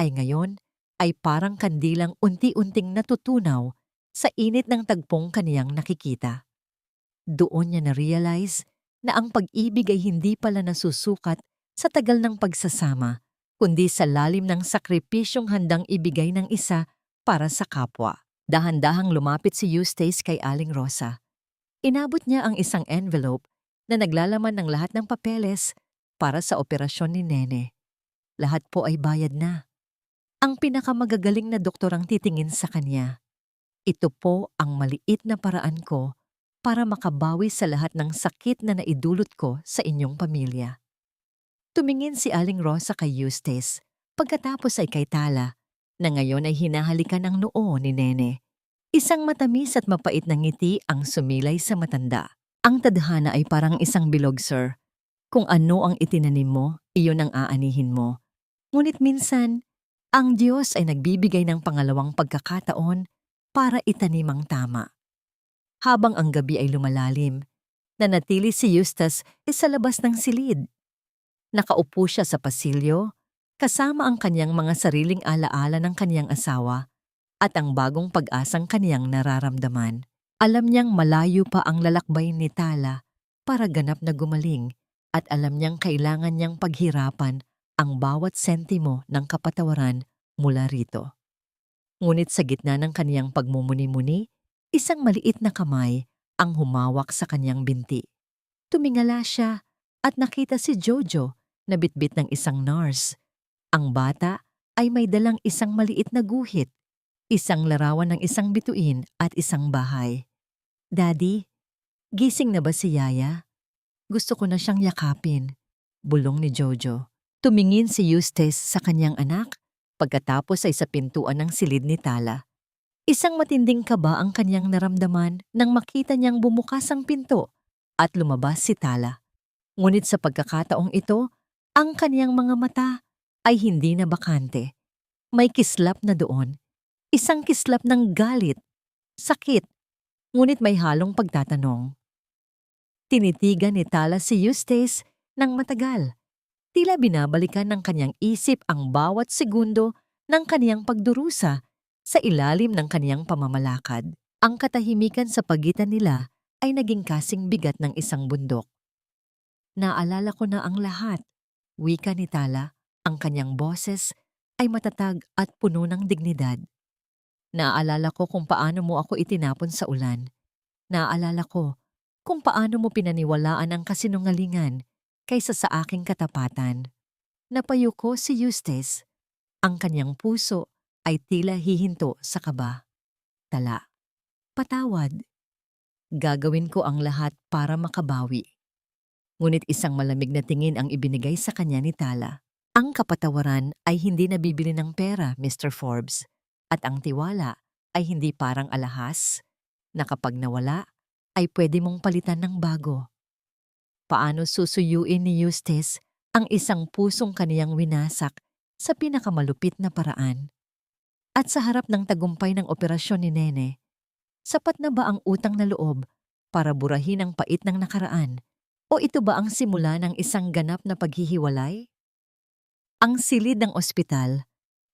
ay ngayon ay parang kandilang unti-unting natutunaw sa init ng tagpong kaniyang nakikita. Doon niya na-realize na ang pag-ibig ay hindi pala nasusukat sa tagal ng pagsasama, kundi sa lalim ng sakripisyong handang ibigay ng isa para sa kapwa. Dahan-dahang lumapit si Eustace kay Aling Rosa. Inabot niya ang isang envelope na naglalaman ng lahat ng papeles para sa operasyon ni Nene. Lahat po ay bayad na. Ang pinakamagagaling na doktor ang titingin sa kanya. Ito po ang maliit na paraan ko para makabawi sa lahat ng sakit na naidulot ko sa inyong pamilya. Tumingin si Aling Rosa kay Eustace, pagkatapos ay kay Tala, na ngayon ay hinahalikan ang noo ni Nene. Isang matamis at mapait na ngiti ang sumilay sa matanda. Ang tadhana ay parang isang bilog, sir. Kung ano ang itinanim mo, iyon ang aanihin mo. Ngunit minsan, ang Diyos ay nagbibigay ng pangalawang pagkakataon para itanim ang tama. Habang ang gabi ay lumalalim, nanatili si Eustace sa labas ng silid. Nakaupo siya sa pasilyo, kasama ang kanyang mga sariling alaala ng kanyang asawa at ang bagong pag-asang kaniyang nararamdaman. Alam niyang malayo pa ang lalakbay ni Tala para ganap na gumaling at alam niyang kailangan niyang paghirapan ang bawat sentimo ng kapatawaran mula rito. Ngunit sa gitna ng kaniyang pagmumuni-muni, isang maliit na kamay ang humawak sa kaniyang binti. Tumingala siya at nakita si Jojo na bitbit ng isang nurse. Ang bata ay may dalang isang maliit na guhit, isang larawan ng isang bituin at isang bahay. Daddy, gising na ba si Yaya? Gusto ko na siyang yakapin, bulong ni Jojo. Tumingin si Eustace sa kanyang anak, pagkatapos ay sa pintuan ng silid ni Tala. Isang matinding kaba ang kanyang naramdaman nang makita niyang bumukas ang pinto at lumabas si Tala. Ngunit sa pagkakataong ito, ang kaniyang mga mata ay hindi na bakante. May kislap na doon. Isang kislap ng galit, sakit, ngunit may halong pagtatanong. Tinitigan ni Tala si Eustace ng matagal. Tila binabalikan ng kanyang isip ang bawat segundo ng kaniyang pagdurusa sa ilalim ng kaniyang pamamalakad. Ang katahimikan sa pagitan nila ay naging kasing bigat ng isang bundok. Naalala ko na ang lahat. Wika ni Tala, ang kanyang boses ay matatag at puno ng dignidad. Naalala ko kung paano mo ako itinapon sa ulan. Naalala ko kung paano mo pinaniwalaan ang kasinungalingan kaysa sa aking katapatan. Napayuko si Eustace. Ang kanyang puso ay tila hihinto sa kaba. Tala, patawad. Gagawin ko ang lahat para makabawi. Ngunit isang malamig na tingin ang ibinigay sa kanya ni Tala. Ang kapatawaran ay hindi nabibili ng pera, Mr. Forbes. At ang tiwala ay hindi parang alahas na kapag nawala ay pwede mong palitan ng bago. Paano susuyuin ni Eustace ang isang pusong kaniyang winasak sa pinakamalupit na paraan? At sa harap ng tagumpay ng operasyon ni Nene, sapat na ba ang utang na loob para burahin ang pait ng nakaraan? O ito ba ang simula ng isang ganap na paghihiwalay? Ang silid ng ospital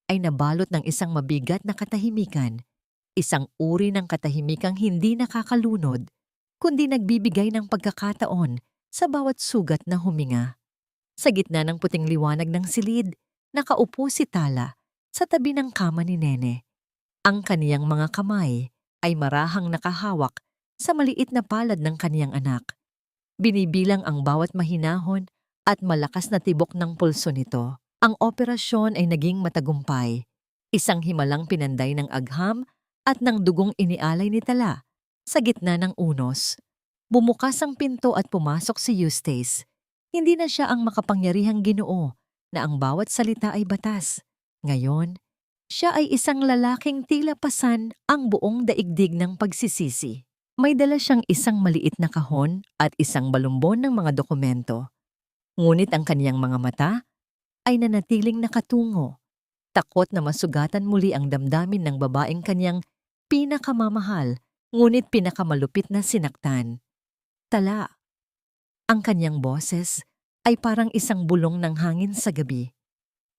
ay nabalot ng isang mabigat na katahimikan, isang uri ng katahimikang hindi nakakalunod, kundi nagbibigay ng pagkakataon sa bawat sugat na huminga. Sa gitna ng puting liwanag ng silid, nakaupo si Tala sa tabi ng kama ni Nene. Ang kaniyang mga kamay ay marahang nakahawak sa maliit na palad ng kaniyang anak. Binibilang ang bawat mahinahon at malakas na tibok ng pulso nito. Ang operasyon ay naging matagumpay, isang himalang pinanday ng agham at ng dugong inialay ni Tala sa gitna ng unos. Bumukas ang pinto at pumasok si Eustace. Hindi na siya ang makapangyarihang Ginoo na ang bawat salita ay batas. Ngayon, siya ay isang lalaking tila pasan ang buong daigdig ng pagsisisi. May dala siyang isang maliit na kahon at isang balumbon ng mga dokumento. Ngunit ang kaniyang mga mata ay nanatiling nakatungo, takot na masugatan muli ang damdamin ng babaeng kaniyang pinakamamahal ngunit pinakamalupit na sinaktan. Tala. Ang kaniyang boses ay parang isang bulong ng hangin sa gabi.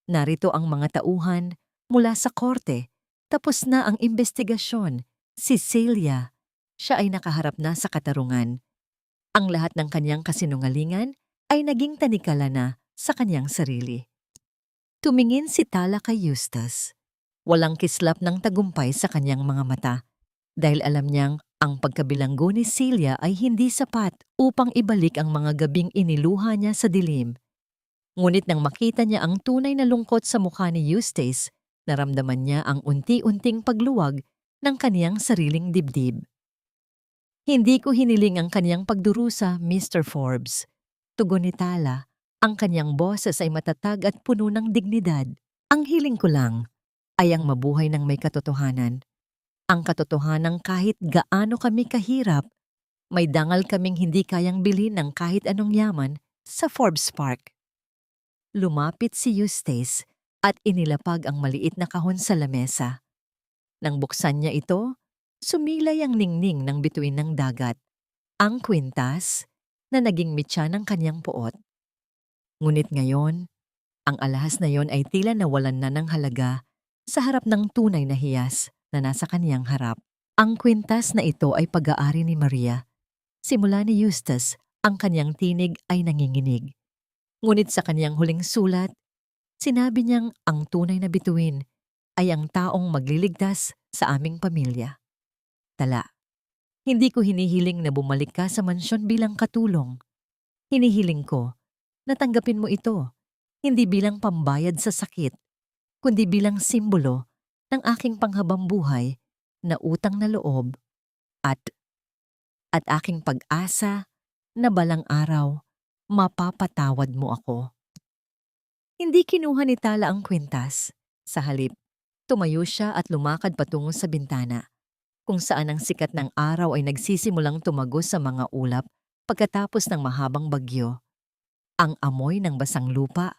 Narito ang mga tauhan mula sa korte. Tapos na ang investigasyon. Si Celia. Siya ay nakaharap na sa katarungan. Ang lahat ng kaniyang kasinungalingan ay naging tanikala na sa kaniyang sarili. Tumingin si Tala kay Eustace. Walang kislap ng tagumpay sa kaniyang mga mata dahil alam niyang ang pagkabilanggo ni Celia ay hindi sapat upang ibalik ang mga gabing iniluha niya sa dilim. Ngunit nang makita niya ang tunay na lungkot sa mukha ni Eustace, naramdaman niya ang unti-unting pagluwag ng kaniyang sariling dibdib. Hindi ko hiniling ang kaniyang pagdurusa, Mr. Forbes. Tugon ni Tala, ang kaniyang boses ay matatag at puno ng dignidad. Ang hiling ko lang ay ang mabuhay ng may katotohanan. Ang katotohanan kahit gaano kami kahirap, may dangal kaming hindi kayang bilhin ng kahit anong yaman sa Forbes Park. Lumapit si Eustace at inilapag ang maliit na kahon sa lamesa. Nang buksan niya ito, sumilay ang ningning ng bituin ng dagat, ang kwintas na naging mitya ng kanyang puot. Ngunit ngayon, ang alahas na yon ay tila nawalan na ng halaga sa harap ng tunay na hiyas na nasa kaniyang harap. Ang kwintas na ito ay pag-aari ni Maria. Simula ni Eustace, ang kaniyang tinig ay nanginginig. Ngunit sa kaniyang huling sulat, sinabi niyang ang tunay na bituin ay ang taong magliligtas sa aming pamilya. Tala, hindi ko hinihiling na bumalik ka sa mansyon bilang katulong. Hinihiling ko na tanggapin mo ito, hindi bilang pambayad sa sakit, kundi bilang simbolo ng aking panghabang buhay na utang na loob at aking pag-asa na balang araw mapapatawad mo ako. Hindi kinuha ni Tala ang kwintas. Sa halip, tumayo siya at lumakad patungo sa bintana, kung saan ang sikat ng araw ay nagsisimulang tumagos sa mga ulap pagkatapos ng mahabang bagyo. Ang amoy ng basang lupa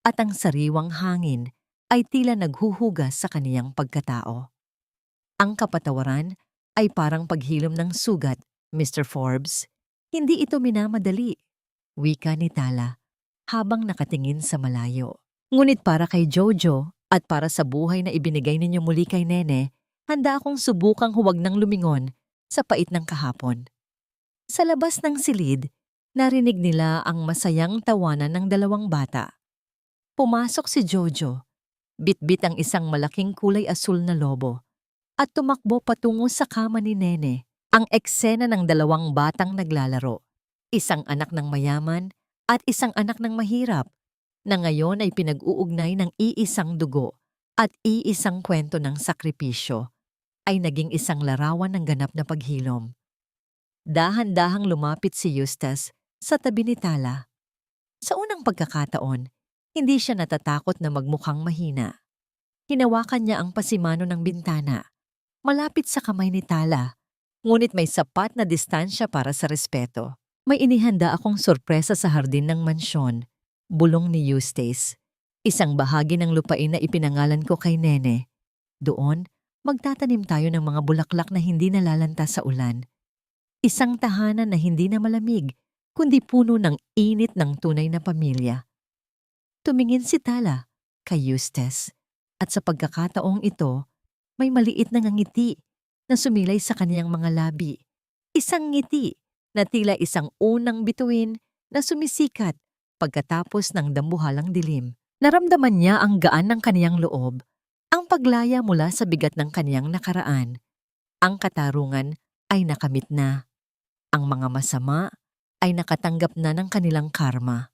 at ang sariwang hangin ay tila naghuhugas sa kaniyang pagkatao. Ang kapatawaran ay parang paghilom ng sugat, Mr. Forbes. Hindi ito minamadali, wika ni Tala habang nakatingin sa malayo. Ngunit para kay Jojo at para sa buhay na ibinigay ninyo muli kay Nene, handa akong subukang huwag nang lumingon sa pait ng kahapon. Sa labas ng silid, Narinig nila ang masayang tawanan ng dalawang bata. Pumasok si Jojo, bitbit ang isang malaking kulay asul na lobo, at tumakbo patungo sa kama ni Nene. Ang eksena ng dalawang batang naglalaro, isang anak ng mayaman at isang anak ng mahirap, na ngayon ay pinag-uugnay ng iisang dugo at iisang kwento ng sakripisyo, ay naging isang larawan ng ganap na paghilom. Dahan-dahang lumapit si Eustace sa tabi ni Tala. Sa unang pagkakataon, hindi siya natatakot na magmukhang mahina. Hinawakan niya ang pasimano ng bintana, malapit sa kamay ni Tala, ngunit may sapat na distansya para sa respeto. May inihanda akong sorpresa sa hardin ng mansyon, bulong ni Eustace. Isang bahagi ng lupain na ipinangalan ko kay Nene. Doon, magtatanim tayo ng mga bulaklak na hindi nalalanta sa ulan. Isang tahanan na hindi na malamig, kundi puno ng init ng tunay na pamilya. Tumingin si Tala kay Eustace, at sa pagkakataong ito, may maliit na ngiti na sumilay sa kaniyang mga labi. Isang ngiti na tila isang unang bituin na sumisikat pagkatapos ng dambuhalang dilim. Naramdaman niya ang gaan ng kaniyang loob, ang paglaya mula sa bigat ng kaniyang nakaraan. Ang katarungan ay nakamit na. Ang mga masama ay nakatanggap na ng kanilang karma.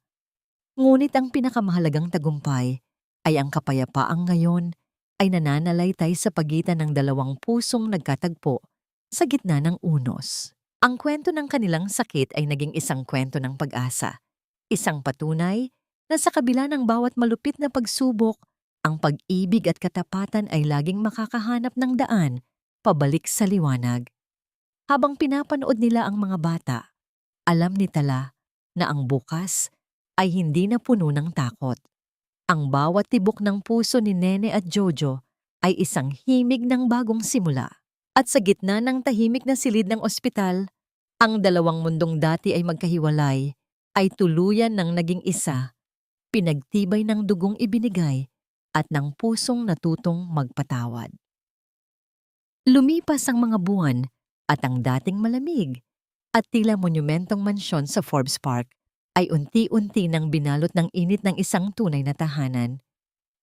Ngunit ang pinakamahalagang tagumpay ay ang kapayapaang ngayon ay nananalaytay sa pagitan ng dalawang pusong nagkatagpo sa gitna ng unos. Ang kwento ng kanilang sakit ay naging isang kwento ng pag-asa. Isang patunay na sa kabila ng bawat malupit na pagsubok, ang pag-ibig at katapatan ay laging makakahanap ng daan pabalik sa liwanag. Habang pinapanood nila ang mga bata, alam ni Tala na ang bukas ay hindi na puno ng takot. Ang bawat tibok ng puso ni Nene at Jojo ay isang himig ng bagong simula. At sa gitna ng tahimik na silid ng ospital, ang dalawang mundong dati ay magkahiwalay, ay tuluyan ng naging isa, pinagtibay ng dugong ibinigay at ng pusong natutong magpatawad. Lumipas ang mga buwan at ang dating malamig at tila monumentong mansyon sa Forbes Park ay unti-unti nang binalot ng init ng isang tunay na tahanan.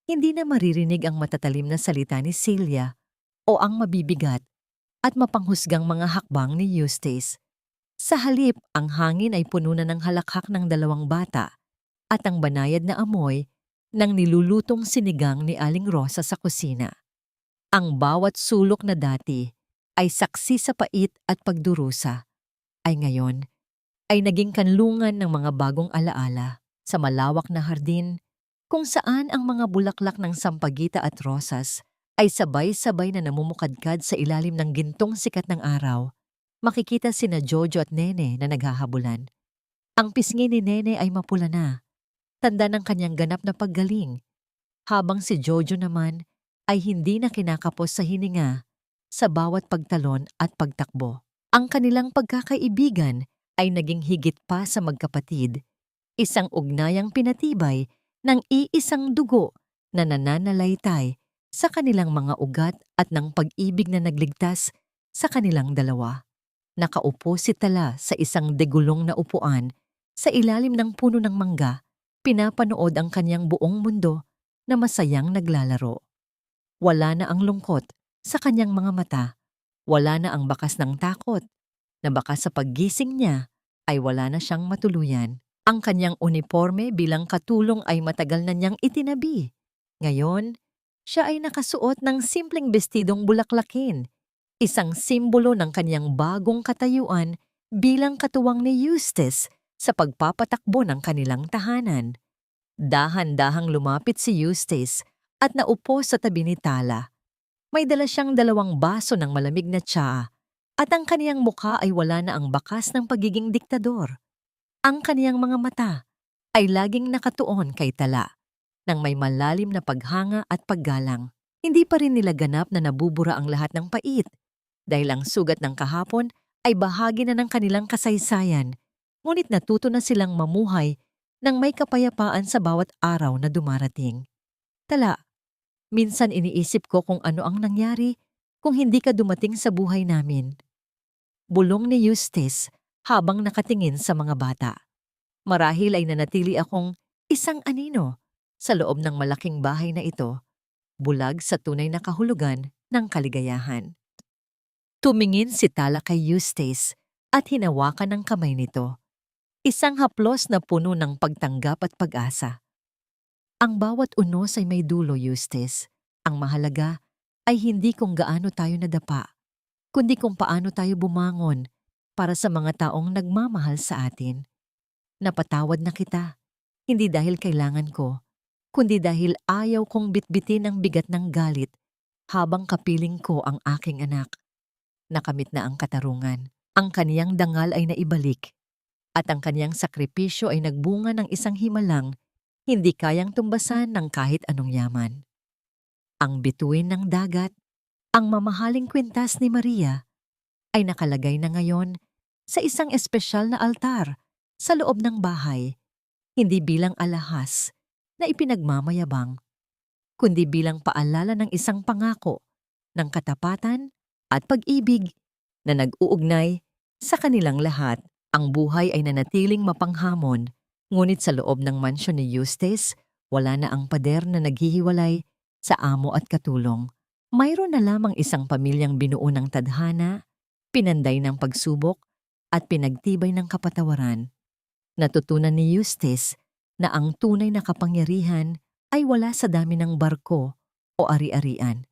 Hindi na maririnig ang matatalim na salita ni Celia o ang mabibigat at mapanghusgang mga hakbang ni Eustace. Sa halip, ang hangin ay puno na ng halakhak ng dalawang bata at ang banayad na amoy ng nilulutong sinigang ni Aling Rosa sa kusina. Ang bawat sulok na dati ay saksi sa pait at pagdurusa, ay ngayon ay naging kanlungan ng mga bagong alaala sa malawak na hardin kung saan ang mga bulaklak ng sampagita at rosas ay sabay-sabay na namumukadkad sa ilalim ng gintong sikat ng araw. Makikita sina Jojo at Nene na naghahabulan. Ang pisngi ni Nene ay mapula na, tanda ng kanyang ganap na paggaling, habang si Jojo naman ay hindi na kinakapos sa hininga sa bawat pagtalon at pagtakbo. Ang kanilang pagkakaibigan ay naging higit pa sa magkapatid, isang ugnayang pinatibay ng iisang dugo na nananalaytay sa kanilang mga ugat at ng pag-ibig na nagligtas sa kanilang dalawa. Nakaupo si Tala sa isang degulong na upuan sa ilalim ng puno ng mangga, pinapanood ang kanyang buong mundo na masayang naglalaro. Wala na ang lungkot sa kanyang mga mata, wala na ang bakas ng takot, na baka sa paggising niya ay wala na siyang matuluyan. Ang kanyang uniforme bilang katulong ay matagal na niyang itinabi. Ngayon, siya ay nakasuot ng simpleng bestidong bulaklakin, isang simbolo ng kanyang bagong katayuan bilang katuwang ni Eustace sa pagpapatakbo ng kanilang tahanan. Dahan-dahang lumapit si Eustace at naupo sa tabi ni Tala. May dala siyang 2 baso ng malamig na tsaa at ang kaniyang mukha ay wala na ang bakas ng pagiging diktador. Ang kaniyang mga mata ay laging nakatuon kay Tala nang may malalim na paghanga at paggalang. Hindi pa rin nila ganap na nabubura ang lahat ng pait dahil ang sugat ng kahapon ay bahagi na ng kanilang kasaysayan, ngunit natuto na silang mamuhay ng may kapayapaan sa bawat araw na dumarating. Tala, minsan iniisip ko kung ano ang nangyari kung hindi ka dumating sa buhay namin. Bulong ni Eustace habang nakatingin sa mga bata. Marahil ay nanatili akong isang anino sa loob ng malaking bahay na ito, bulag sa tunay na kahulugan ng kaligayahan. Tumingin si Tala kay Eustace at hinawakan ng kamay nito. Isang haplos na puno ng pagtanggap at pag-asa. Ang bawat unos ay may dulo, Eustace. Ang mahalaga ay hindi kung gaano tayo nadapa, kundi kung paano tayo bumangon para sa mga taong nagmamahal sa atin. Napatawad na kita, hindi dahil kailangan ko, kundi dahil ayaw kong bitbitin ang bigat ng galit habang kapiling ko ang aking anak. Nakamit na ang katarungan. Ang kaniyang dangal ay naibalik at ang kaniyang sakripisyo ay nagbunga ng isang himalang hindi kayang tumbasan ng kahit anong yaman. Ang bituin ng dagat, ang mamahaling kwintas ni Maria, ay nakalagay na ngayon sa isang espesyal na altar sa loob ng bahay, hindi bilang alahas na ipinagmamayabang, kundi bilang paalala ng isang pangako ng katapatan at pag-ibig na nag-uugnay sa kanilang lahat. Ang buhay ay nanatiling mapanghamon, ngunit sa loob ng mansyon ni Eustace, wala na ang pader na naghihiwalay sa amo at katulong. Mayroon na lamang isang pamilyang binuo ng tadhana, pinanday ng pagsubok, at pinagtibay ng kapatawaran. Natutunan ni Eustace na ang tunay na kapangyarihan ay wala sa dami ng barko o ari-arian,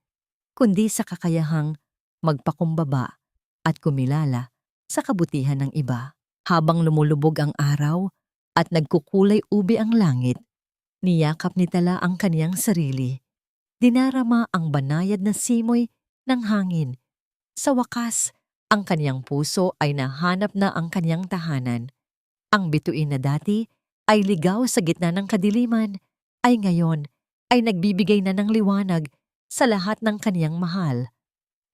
kundi sa kakayahang magpakumbaba at kumilala sa kabutihan ng iba. Habang lumulubog ang araw at nagkukulay ube ang langit, niyakap ni Tala ang kaniyang sarili. Dinarama ang banayad na simoy ng hangin. Sa wakas, ang kaniyang puso ay nahanap na ang kaniyang tahanan. Ang bituin na dati ay ligaw sa gitna ng kadiliman, ay ngayon ay nagbibigay na ng liwanag sa lahat ng kaniyang mahal.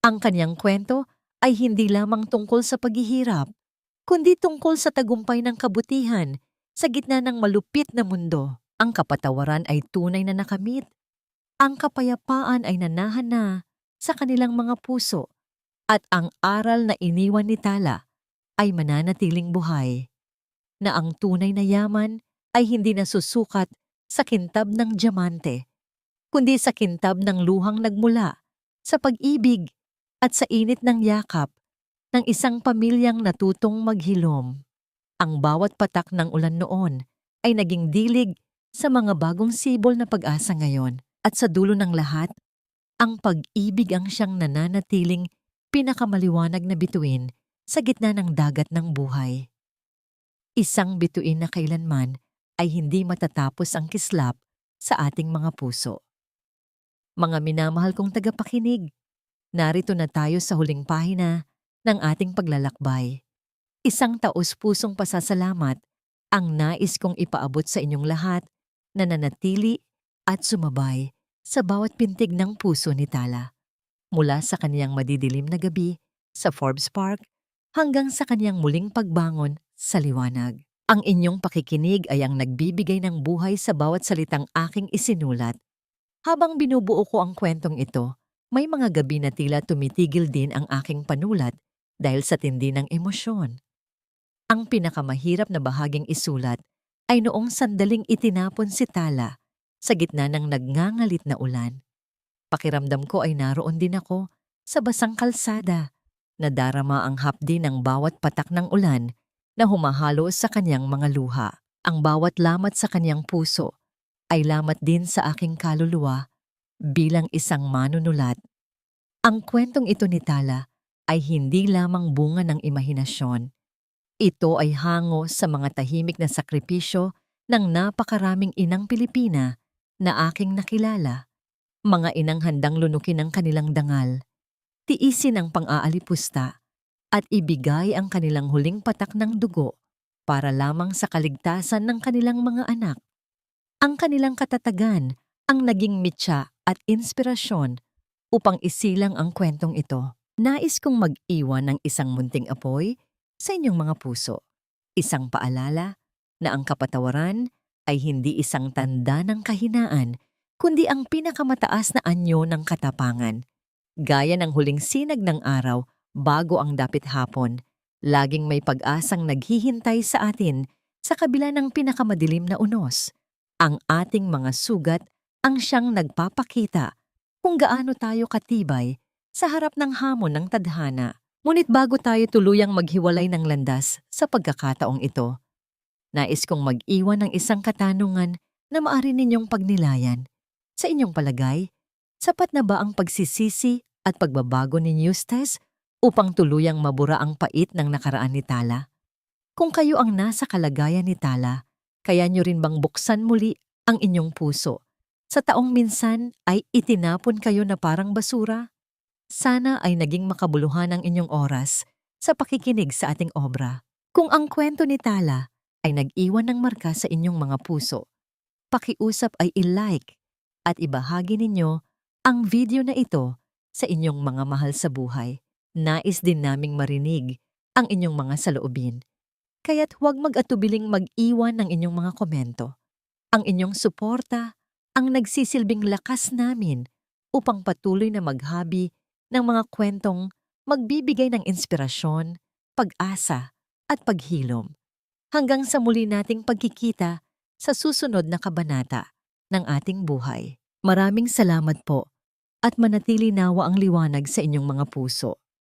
Ang kaniyang kwento ay hindi lamang tungkol sa paghihirap, kundi tungkol sa tagumpay ng kabutihan sa gitna ng malupit na mundo. Ang kapatawaran ay tunay na nakamit. Ang kapayapaan ay nanahan na sa kanilang mga puso at ang aral na iniwan ni Tala ay mananatiling buhay. Na ang tunay na yaman ay hindi nasusukat sa kintab ng diamante, kundi sa kintab ng luhang nagmula sa pag-ibig at sa init ng yakap ng isang pamilyang natutong maghilom. Ang bawat patak ng ulan noon ay naging dilig sa mga bagong sibol na pag-asa ngayon. At sa dulo ng lahat, ang pag-ibig ang siyang nananatiling pinakamaliwanag na bituin sa gitna ng dagat ng buhay. Isang bituin na kailanman ay hindi matatapos ang kislap sa ating mga puso. Mga minamahal kong tagapakinig, narito na tayo sa huling pahina ng ating paglalakbay. Isang taos-pusong pasasalamat ang nais kong ipaabot sa inyong lahat na nanatili at sumabay sa bawat pintig ng puso ni Tala. Mula sa kaniyang madidilim na gabi sa Forbes Park hanggang sa kaniyang muling pagbangon sa liwanag. Ang inyong pakikinig ay ang nagbibigay ng buhay sa bawat salitang aking isinulat. Habang binubuo ko ang kwentong ito, may mga gabi na tila tumitigil din ang aking panulat dahil sa tindi ng emosyon. Ang pinakamahirap na bahaging isulat ay noong sandaling itinapon si Tala sa gitna ng nagngangalit na ulan. Pakiramdam ko ay naroon din ako sa basang kalsada. Nadarama ang hapdi ng bawat patak ng ulan na humahalo sa kanyang mga luha. Ang bawat lamat sa kanyang puso ay lamat din sa aking kaluluwa bilang isang manunulat. Ang kwentong ito ni Tala ay hindi lamang bunga ng imahinasyon. Ito ay hango sa mga tahimik na sakripisyo ng napakaraming inang Pilipina na aking nakilala. Mga inang handang lunukin ang kanilang dangal, tiisin ang pang-aalipusta, at ibigay ang kanilang huling patak ng dugo para lamang sa kaligtasan ng kanilang mga anak. Ang kanilang katatagan ang naging mitya at inspirasyon upang isilang ang kwentong ito. Nais kong mag-iwan ng isang munting apoy sa inyong mga puso. Isang paalala na ang kapatawaran ay hindi isang tanda ng kahinaan, kundi ang pinakamataas na anyo ng katapangan. Gaya ng huling sinag ng araw bago ang dapit hapon, laging may pag-asang naghihintay sa atin Sa kabila ng pinakamadilim na unos, ang ating mga sugat ang siyang nagpapakita kung gaano tayo katibay sa harap ng hamon ng tadhana. Ngunit bago tayo tuluyang maghiwalay ng landas sa pagkakataong ito, nais kong mag-iwan ng isang katanungan na maaari ninyong pagnilayan. Sa inyong palagay, sapat na ba ang pagsisisi at pagbabago ni Eustace upang tuluyang mabura ang pait ng nakaraan ni Tala? Kung kayo ang nasa kalagayan ni Tala, kaya nyo rin bang buksan muli ang inyong puso? Sa taong minsan ay itinapon kayo na parang basura? Sana ay naging makabuluhan ang inyong oras sa pakikinig sa ating obra. Kung ang kwento ni Tala ay nag-iwan ng marka sa inyong mga puso, pakiusap ay i-like at ibahagi ninyo ang video na ito sa inyong mga mahal sa buhay. Nais din naming marinig ang inyong mga saloobin. Kaya't huwag mag-atubiling mag-iwan ng inyong mga komento. Ang inyong suporta ang nagsisilbing lakas namin upang patuloy na maghabi ng mga kwentong magbibigay ng inspirasyon, pag-asa at paghilom. Hanggang sa muli nating pagkikita sa susunod na kabanata ng ating buhay. Maraming salamat po at manatili nawa ang liwanag sa inyong mga puso.